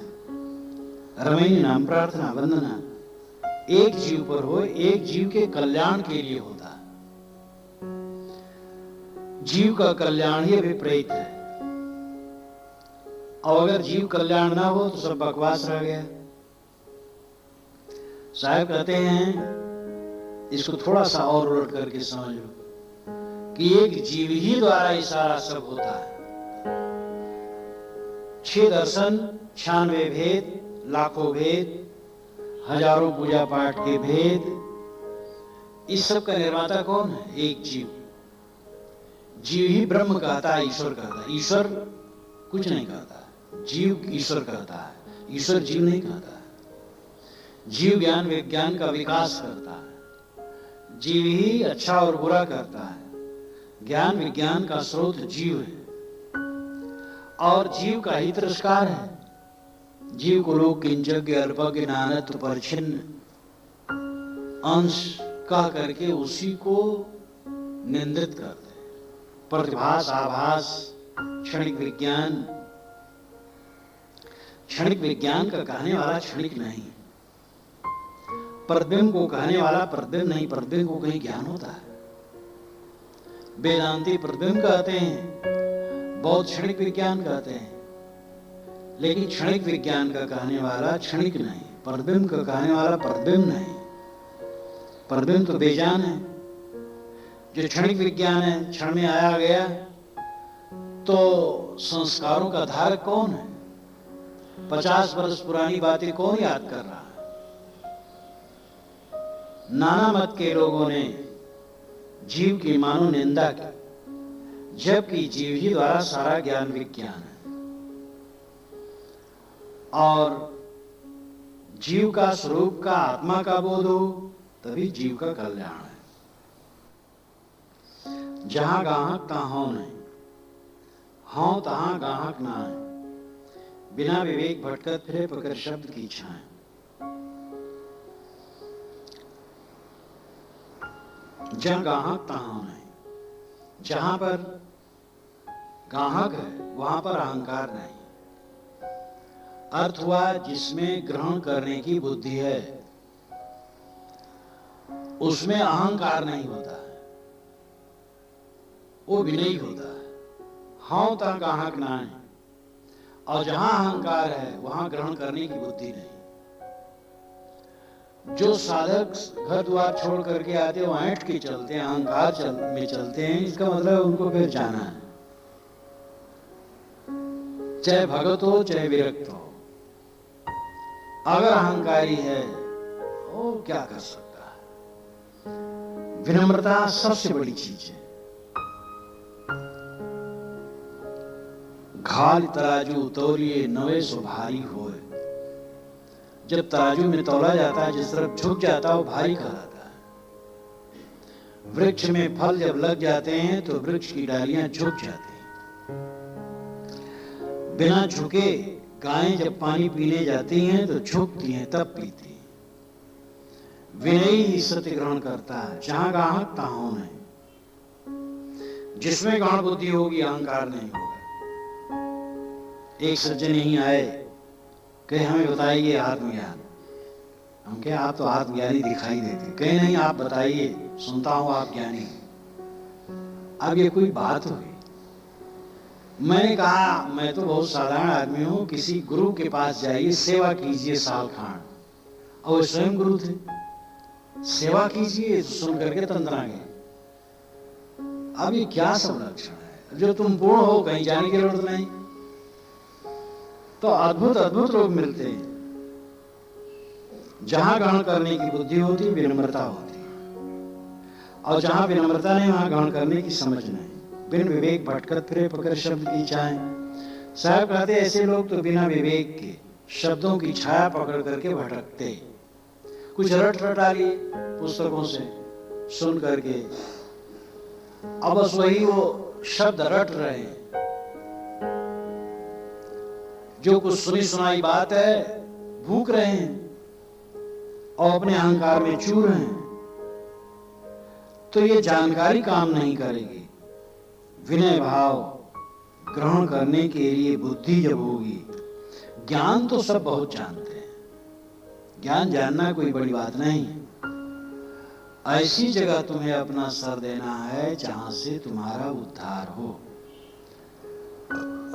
Speaker 1: रमणीय नाम, प्रार्थना, वंदना एक जीव पर हो, एक जीव के कल्याण के लिए होता है। जीव का कल्याण ही विपरीत है, और अगर जीव कल्याण ना हो तो सब बकवास रह गया। साहब कहते हैं, इसको थोड़ा सा और उलट करके समझो कि एक जीव ही द्वारा ही सारा सब होता है। 6 दर्शन, 96 भेद, लाखों भेद, हजारों पूजा पाठ के भेद, इस सब का निर्माता कौन है? एक जीव। जीव ही ब्रह्म कहता है, ईश्वर कहता है। ईश्वर कुछ नहीं कहता है, जीव ईश्वर कहता है, ईश्वर जीव नहीं कहता है। जीव ज्ञान विज्ञान का विकास करता है, जीव ही अच्छा और बुरा करता है। ज्ञान विज्ञान का स्रोत जीव है और जीव का ही तिरस्कार है। जीव को लोग किंचज्ञ, अल्पज्ञ, नानत्व, परिच्छिन्न अंश कह करके उसी को निंदित करते हैं। प्रतिभास, आभास, क्षणिक विज्ञान, क्षणिक विज्ञान का कहने वाला क्षणिक नहीं, प्रतिबिंब को कहने वाला प्रतिबिंब नहीं, प्रतिबिंब को कहीं ज्ञान होता है। वेदांती प्रतिबिंब कहते हैं, बौद्ध क्षणिक विज्ञान कहते हैं, लेकिन क्षणिक विज्ञान का कहने वाला क्षणिक नहीं, प्रतिबिंब का कहने वाला प्रतिबिंब नहीं। प्रतिबिंब तो बेजान है। जो क्षणिक विज्ञान है, क्षण में आया गया, तो संस्कारों का धारक कौन है? 50 वर्ष पुरानी बातें कौन याद कर रहा है? नाना मत के लोगों ने जीव की मानो निंदा की, जबकि जीव ही द्वारा सारा ज्ञान विज्ञान है और जीव का स्वरूप का, आत्मा का बोध हो तभी जीव का कल्याण है। जहां गाहक तहां हौ नहीं, हौ तहां गाहक ना है। बिना विवेक भटकत फिरे पकड़ शब्द की छाएं। जहां गाहक तहां नहीं, जहां पर गाहक है वहां पर अहंकार नहीं। अर्थ हुआ जिसमें ग्रहण करने की बुद्धि है, उसमें अहंकार नहीं होता है, वो विनयी होता है। हाँ तक गाहक ना है, और जहां अहंकार है वहां ग्रहण करने की बुद्धि नहीं। जो साधक घर द्वार छोड़ करके आते हैं, वो ऐंठ के चलते हैं, अहंकार में चलते हैं, इसका मतलब उनको फिर जाना है। चाहे भगत हो चाहे विरक्त हो, अगर अहंकारी है वो क्या कर सकता है? विनम्रता सबसे बड़ी चीज है। घाल तराजू तौलिए नवे सो भारी होए। जब तराजू में तौला जाता है, जिस तरफ झुक जाता है वो भारी कहलाता है। वृक्ष में फल जब लग जाते हैं तो वृक्ष की डालियां झुक जाती हैं। बिना झुके गायें जब पानी पीने जाती हैं तो झुकती हैं, तब पीती हैं। विनयी ही सत्य ग्रहण करता है। जहां गाहक तहां नहीं। जिसमें गाढ़ बुद्धि होगी अहंकार नहीं होगा। एक सज्जन यहीं आए, कहे हमें बताइए आत्मज्ञान। हम कहे आप तो आत्मज्ञानी दिखाई देते। कहे नहीं, आप बताइए, सुनता हूं आप ज्ञानी। अब ये कोई बात हुई? मैंने कहा मैं तो बहुत साधारण आदमी हूं, किसी गुरु के पास जाइए, सेवा कीजिए साल खान। और स्वयं गुरु थे। सेवा कीजिए, सुन करके तंद्रा गए। अब ये क्या सब लक्षण है? जो तुम पूर्ण हो, कहीं जाने की जरूरत नहीं। तो अद्भुत अद्भुत लोग मिलते हैं। जहां ग्रहण करने की बुद्धि होती, विनम्रता होती, और जहां विनम्रता नहीं वहां ग्रहण करने की समझ नहीं। बिन विवेक भटकत फिरे पकड़ शब्द की चाहें। साहब कहते ऐसे लोग तो बिना विवेक के शब्दों की छाया पकड़ करके भटकते, कुछ रट रटा लिए पुस्तकों से सुन करके, अब बस वही वो शब्द रट रहे हैं। जो कुछ सुनी सुनाई बात है भूख रहे हैं और अपने अहंकार में चूर हैं। तो ये जानकारी काम नहीं करेगी। विनय भाव ग्रहण करने के लिए बुद्धि जब होगी, ज्ञान तो सब बहुत जानते हैं, ज्ञान जानना कोई बड़ी बात नहीं। ऐसी जगह तुम्हें अपना सर देना है जहां से तुम्हारा उद्धार हो।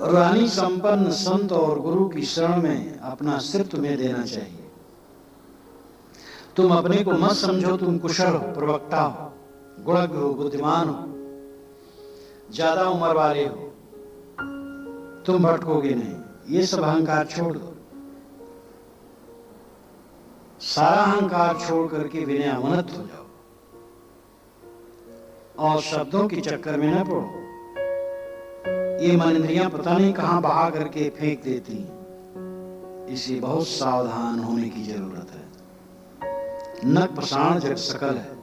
Speaker 1: रानी संपन्न संत और गुरु की शरण में अपना सिर तुम्हें देना चाहिए। तुम अपने को मत समझो तुम कुशल हो, प्रवक्ता हो, गुणज्ञ हो, बुद्धिमान हो, ज्यादा उम्र वाले हो, तुम भटकोगे नहीं। ये सब अहंकार छोड़ दो। सारा अहंकार छोड़ करके विनयावनत हो जाओ और शब्दों के चक्कर में न पड़ो। ये मन इंद्रियां पता नहीं कहां बहा करके फेंक देती, इसलिए बहुत सावधान होने की जरूरत है। नक प्रसाण जग सकल है,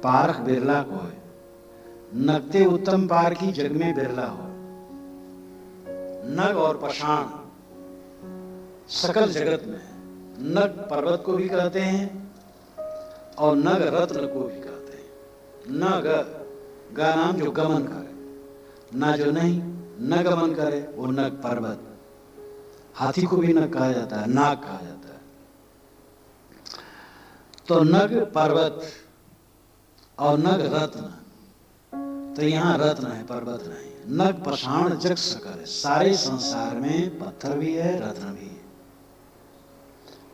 Speaker 1: पारख बिरला को है। नगते उत्तम पार की जग में बिरला हो। नग और पाषाण सकल जगत में, नग पर्वत को भी कहते हैं और नग रत्न को भी कहते हैं। नग गा नाम जो गमन करे, ना जो नहीं न गमन करे वो नग पर्वत। हाथी को भी नग कहा जाता है, नाग कहा जाता है। तो नग पर्वत और नग रत्न, तो यहां रत्न है पर्वत नहीं। नग पाषाण जग सकल है, सारे संसार में पत्थर भी है रत्न भी है।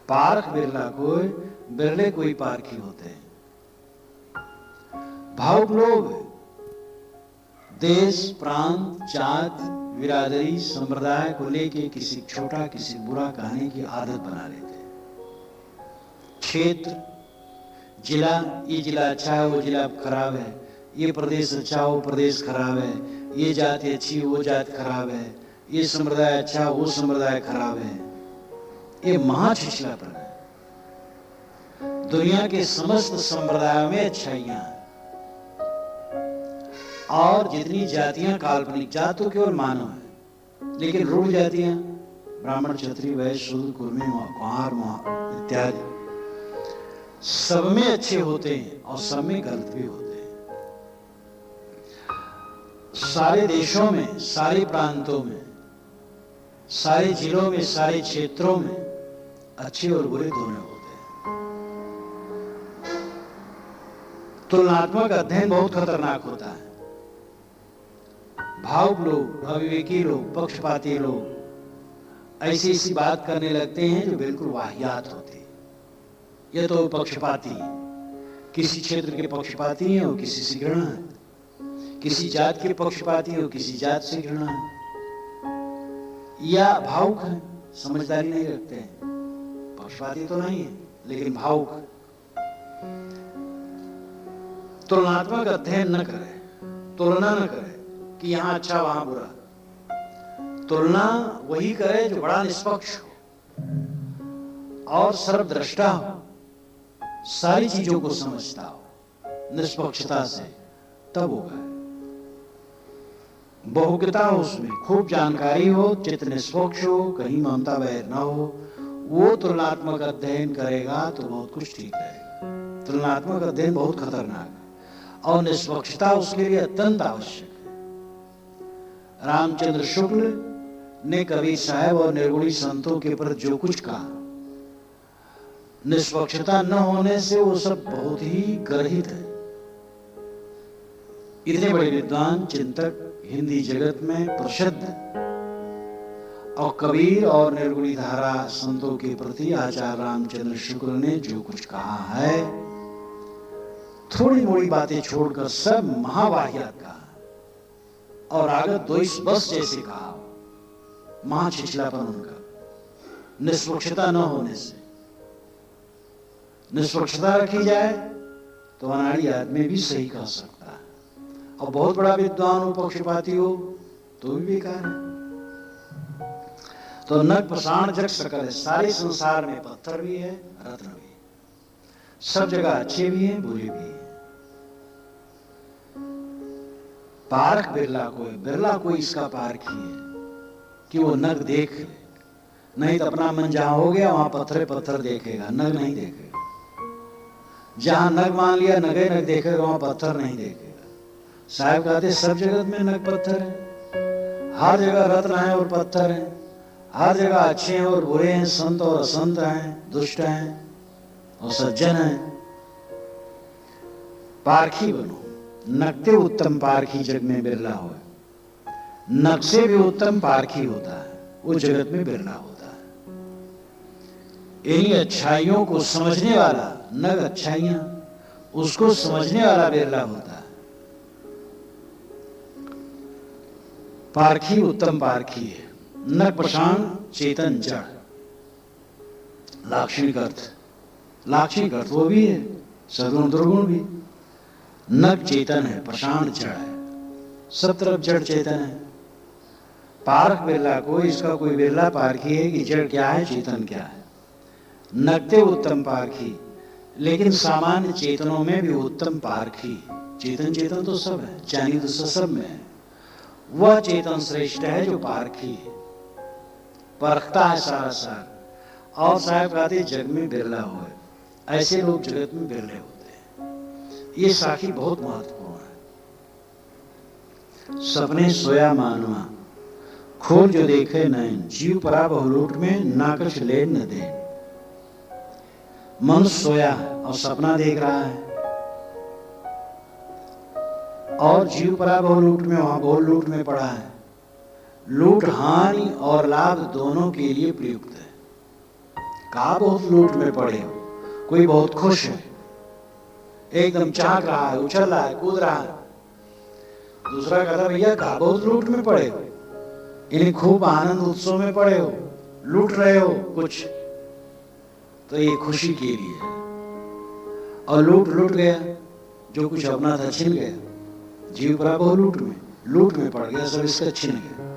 Speaker 1: पारख बिरला कोई, बिरले कोई पारखी होते हैं। भावुक लोग देश प्रांत जात बिरादरी संप्रदाय को लेके किसी छोटा किसी बुरा कहने की आदत बना लेते हैं। क्षेत्र जिला, ये जिला अच्छा है वो जिला खराब है, ये प्रदेश अच्छा वो प्रदेश खराब है, ये जाति अच्छी वो जाति खराब है, ये संप्रदाय अच्छा वो संप्रदाय खराब है। ये महाछिछलापन है। दुनिया के समस्त संप्रदायों में अच्छाइयां हैं और जितनी जातियां काल्पनिक, जात तो केवल मानव है, लेकिन रूढ़ जातियां ब्राह्मण क्षत्रिय वैश्य शूद्र कुर्मी कुंवार इत्यादि सब में अच्छे होते हैं और सब में गलत भी होते हैं। सारे देशों में, सारे प्रांतों में, सारे जिलों में, सारे क्षेत्रों में अच्छे और बुरे दोनों होते हैं। तुलनात्मक अध्ययन बहुत खतरनाक होता है। भावुक लोग, अविवेकी लोग, पक्षपाती लोग ऐसी ऐसी बात करने लगते हैं जो बिल्कुल वाहियात होती है। ये तो पक्षपाती, किसी क्षेत्र के पक्षपाती हैं और किसी से घृणा है, किसी जात के पक्षपाती हो किसी जात से घृणा है, या भावुक है, समझदारी नहीं रखते हैं। पक्षपाती तो नहीं है लेकिन भावुक है। तुलनात्मक अध्ययन न करे, तुलना न करे कि यहां अच्छा वहां बुरा। तुलना वही करे जो बड़ा निष्पक्ष हो और सर्वद्रष्टा हो, सारी चीजों को समझता हो निष्पक्षता से, तब होगा। बहुज्ञता हो, उसमें खूब जानकारी हो, चित्त निष्पक्ष हो, कहीं ममता वैर न हो, वो तुलनात्मक अध्ययन करेगा तो बहुत कुछ ठीक रहेगा। तुलनात्मक अध्ययन बहुत खतरनाक है और निष्पक्षता उसके लिए अत्यंत आवश्यक है। रामचंद्र शुक्ल ने कबीर साहब और निर्गुणी संतों के प्रति जो कुछ कहा, निष्पक्षता न होने से वो सब बहुत ही गर्हित है। इतने बड़े विद्वान चिंतक हिंदी जगत में प्रसिद्ध, और कबीर और निर्गुणी धारा संतों के प्रति आचार्य रामचंद्र शुक्ल ने जो कुछ कहा है, थोड़ी मोड़ी बातें छोड़कर सब महावाहियात कहा और आगत द्वेष बस जैसे कहा। महाछिछलापन उनका, निष्पक्षता न होने से। निष्पक्षता रखी जाए तो अनाड़ी आदमी भी सही कह सकता है, और बहुत बड़ा विद्वान हो पक्षपाती हो तो भी बेकार है। तो नग पाषाण जग सकल है। सारे संसार में पत्थर भी है, रत्न भी है, सब जगह अच्छे भी हैं, बुरे भी हैं। पारख बिरला कोई, बिरला कोई इसका पारखी है कि वो नग देख, नहीं तो अपना मन जहां हो गया वहां पत्थर पत्थर देखेगा, नग नहीं देखेगा। जहां नग मान लिया नगे नग देखेगा, वहां पत्थर नहीं देखेगा। साहब कहते सब जगत में नग पत्थर है, हर जगह रत्न है और पत्थर है, हर जगह अच्छे हैं और बुरे हैं, संत और असंत हैं, दुष्ट हैं और सज्जन हैं। पारखी बनो, नगते उत्तम पारखी जग में बिरला हो। नग से भी उत्तम पारखी होता है, वो जगत में बिरला होता है। इन्हीं अच्छाइयों को समझने वाला, नग अच्छाइयां, उसको समझने वाला बिरला होता है। पारखी उत्तम पारखी है। नग पाषाण चेतन जड़, लाक्षणिक अर्थ, लाक्षणिक अर्थ वो भी है, सगुण दुर्गुण भी। नग चेतन है, पाषाण जड़ है, सब तरफ जड़ चेतन है। पारख बिरला को, इसका कोई बिरला पारखी है कि जड़ क्या है चेतन क्या है। नगते उत्तम पारखी, लेकिन सामान्य चेतनों में भी उत्तम पारखी। चेतन चेतन तो सब है, चांदी तो सब में है। वह चेतन श्रेष्ठ है जो पारखी है, परखता है सारा सार। और साहब कहते जग में बिरला हो, ऐसे लोग जगत में बिरले होते हैं। ये साखी बहुत महत्वपूर्ण है। सपने सोया मानवा, खोल जो देखे नैन, जीव परा बहुलूट में ना कुछ ले न दे। मनुष्य सोया और सपना देख रहा है, और जीव परा बहुलूट में, वहां बहु लूट में पड़ा है। लूट हानि और लाभ दोनों के लिए प्रयुक्त है। कहा बहुत लूट में पड़े हो, कोई बहुत खुश है, एकदम चाक रहा है, उछल रहा है, कूद रहा है। दूसरा कहता भैया कहा बहुत लूट में पड़े हो, इन्हें खूब आनंद उत्सव में पड़े हो, लूट रहे हो कुछ, तो ये खुशी के लिए। और लूट गया, जो कुछ अपना था छिन गया। जीव परा बहु लूट में पड़ गया, सब इसका छिन गया।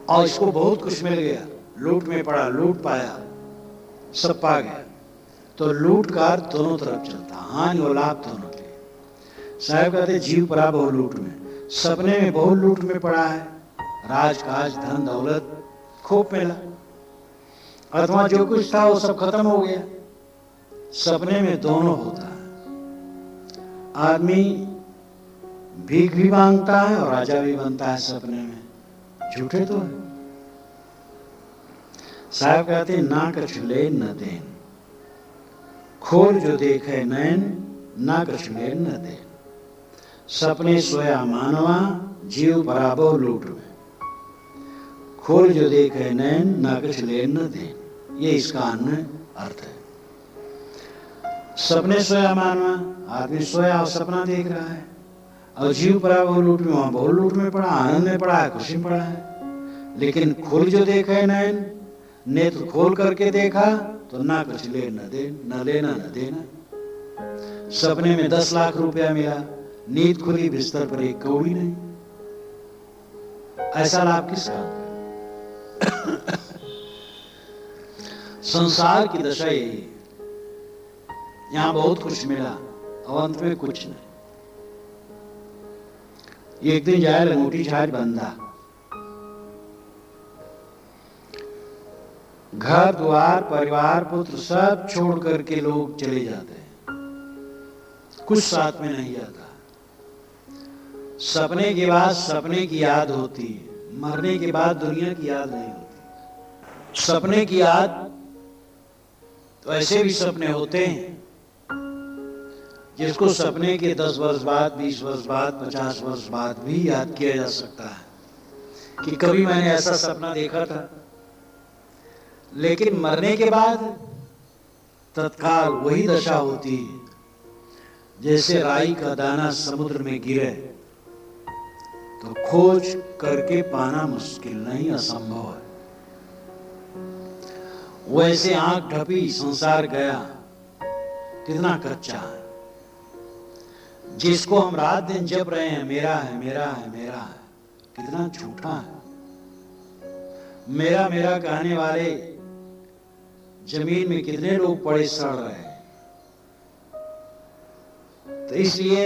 Speaker 1: और इसको बहुत कुछ मिल गया, लूट में पड़ा, लूट पाया, सब पा गया। तो लूट का दोनों तरफ चलता, हानि और लाभ दोनों के। साहब कहते जीव परा बहु लूट में, सपने में बहु लूट में पड़ा है, राजकाज धन दौलत खूब मिला, अथवा जो कुछ था वो सब खत्म हो गया। सपने में दोनों होता है। आदमी भीख भी मांगता है और राजा भी बनता है सपने में, झूठे तो है। साहब कहते ना कछ ले न देन, खोल जो देखे नैन, ना कछ ले न देन। सपने सोया मानवा, जीव बराबर लूट में, खोल जो देखे नैन, ना कछ ले न देन। ये इसका अन्य अर्थ है। सपने सोया मानवा, आदमी सोया और सपना देख रहा है, और जीव परा बहु लूट में, वहां बहु लूट में पड़ा, आनंद में पड़ा है, खुशी में पड़ा है। लेकिन खोल जो देखे नैन, नेत्र खोल करके देखा तो ना कुछ ले न दे, न लेना न देना। सपने में 10 लाख रुपया मिला, नींद खुली, बिस्तर पर एक कौड़ी नहीं। ऐसा लाभ किसका? संसार की दशा यही है। यहां बहुत कुछ मिला और अंत में कुछ नहीं। एक दिन जाए लंगोटी छाछ बंधा, घर द्वार परिवार पुत्र सब छोड़ करके लोग चले जाते हैं, कुछ साथ में नहीं जाता। सपने के बाद सपने की याद होती है, मरने के बाद दुनिया की याद नहीं होती। सपने की याद तो ऐसे भी सपने होते हैं जिसको सपने के 10 वर्ष बाद, 20 वर्ष बाद, 50 वर्ष बाद भी याद किया जा सकता है कि कभी मैंने ऐसा सपना देखा था। लेकिन मरने के बाद तत्काल वही दशा होती है जैसे राई का दाना समुद्र में गिरे तो खोज करके पाना मुश्किल नहीं, असंभव है। वैसे आंख ढपी, संसार गया, कितना कच्चा है। जिसको हम रात दिन जप रहे हैं, मेरा है मेरा है मेरा है, कितना झूठा है। मेरा मेरा कहने वाले जमीन में कितने लोग पड़े सड़ रहे हैं। तो इसलिए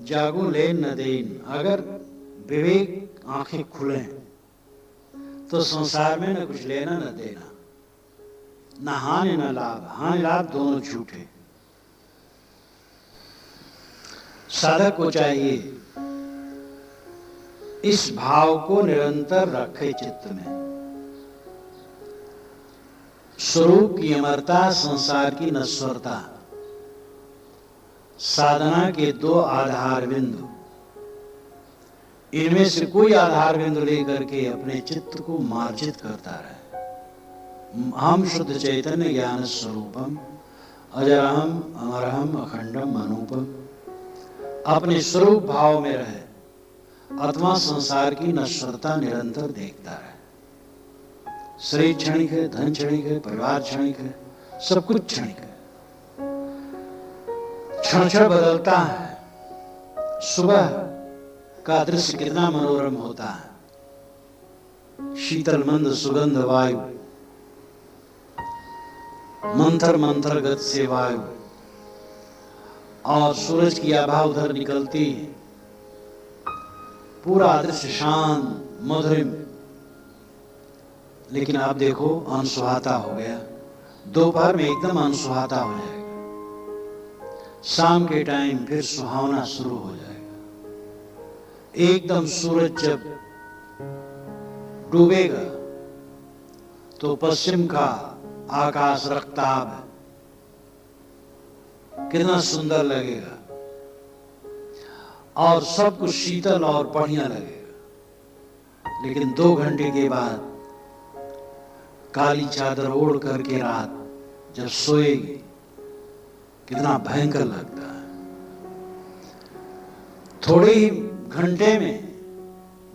Speaker 1: जागो ले न देन, अगर विवेक आंखें खुले तो संसार में न कुछ लेना न देना, न हानि न लाभ। हानि लाभ दोनों झूठे। साधक को चाहिए इस भाव को निरंतर रखे चित्त में। स्वरूप की अमरता, संसार की नश्वरता, साधना के दो आधार बिंदु, इनमें से कोई आधार बिंदु लेकर के अपने चित्त को मार्जित करता रहे। हम शुद्ध चैतन्य ज्ञान स्वरूपम अजरहम अमरहम अखंडम अनूपम, अपने स्वरूप भाव में रहे अथवा संसार की नश्वरता निरंतर देखता रहे। शरीर क्षणिक है, धन क्षणिक है, परिवार क्षणिक है, सब कुछ क्षणिक है, क्षण क्षण बदलता है। सुबह का दृश्य कितना मनोरम होता है, शीतल मंद सुगंध वायु, मंथर मंथर गत से वायु, और सूरज की आभा उधर निकलती है, पूरा दृश्य शांत मधुरिम। लेकिन आप देखो अनसुहाता हो गया, दोपहर में एकदम अनसुहाता हो जाएगा, शाम के टाइम फिर सुहावना शुरू हो जाएगा। एकदम सूरज जब डूबेगा तो पश्चिम का आकाश रक्ताभ है, कितना सुंदर लगेगा और सब कुछ शीतल और बढ़िया लगेगा। लेकिन 2 घंटे के बाद काली चादर ओढ़ करके रात जब सोएगी, कितना भयंकर लगता है। थोड़े ही घंटे में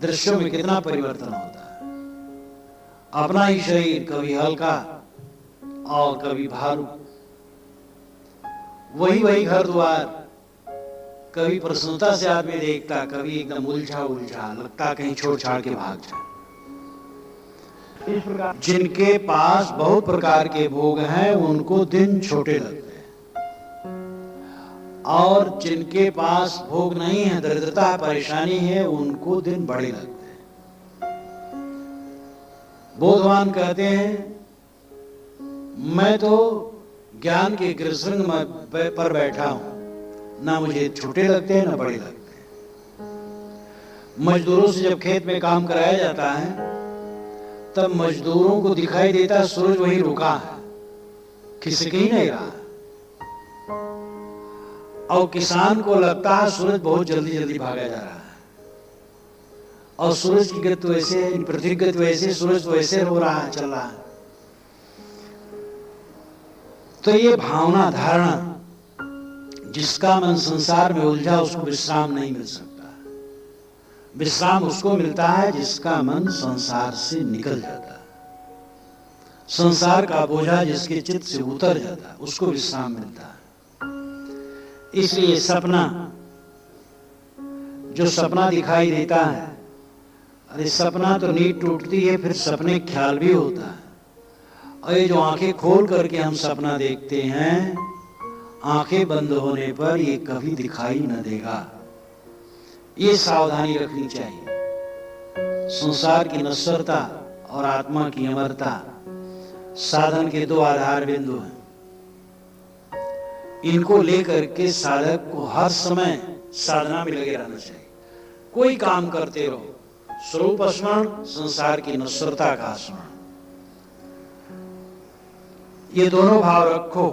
Speaker 1: दृश्यों में कितना परिवर्तन होता है। अपना ही शरीर कभी हल्का और कभी भारू, वही घर द्वार, कभी प्रसन्नता से आदमी देखता, कभी एकदम उलझा उलझा लगता कहीं छोड़ छाड़ के भाग जाए। जिनके पास बहुत प्रकार के भोग हैं उनको दिन छोटे लगते हैं, और जिनके पास भोग नहीं है, दरिद्रता परेशानी है, उनको दिन बड़े लगते हैं। बोधवान कहते हैं मैं तो ज्ञान के गिरसंग पर बैठा हूं, ना मुझे छोटे लगते हैं ना बड़े लगते हैं। मजदूरों से जब खेत में काम कराया जाता है तब मजदूरों को दिखाई देता सूरज वहीं रुका है, खिसक ही नहीं रहा, और किसान को लगता है सूरज बहुत जल्दी जल्दी भागा जा रहा है। और सूरज की गति वैसे, पृथ्वी की गति वैसे, सूरज वैसे हो रहा है, चल रहा है। तो ये भावना धारणा, जिसका मन संसार में उलझा उसको विश्राम नहीं मिल सकता। विश्राम उसको मिलता है जिसका मन संसार से निकल जाता है, संसार का बोझा जिसके चित्त से उतर जाता है, उसको विश्राम मिलता है। इसलिए सपना, जो सपना दिखाई देता है, अरे सपना तो नींद टूटती है, फिर सपने ख्याल भी होता है। और ये जो आंखें खोल करके हम सपना देखते हैं, आंखें बंद होने पर ये कभी दिखाई न देगा। ये सावधानी रखनी चाहिए। संसार की नश्वरता और आत्मा की अमरता साधन के 2 आधार बिंदु हैं। इनको लेकर के साधक को हर समय साधना में लगे रहना चाहिए। कोई काम करते रहो, स्वरूप स्मरण, संसार की नश्वरता का स्मरण, ये दोनों भाव रखो,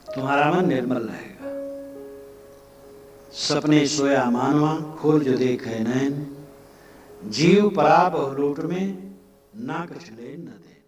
Speaker 1: तुम्हारा मन निर्मल रहेगा। सपने सोया मानवा, खोल जो देखे नैन, जीव परा बहु लूट में ना कुछ ले न दे।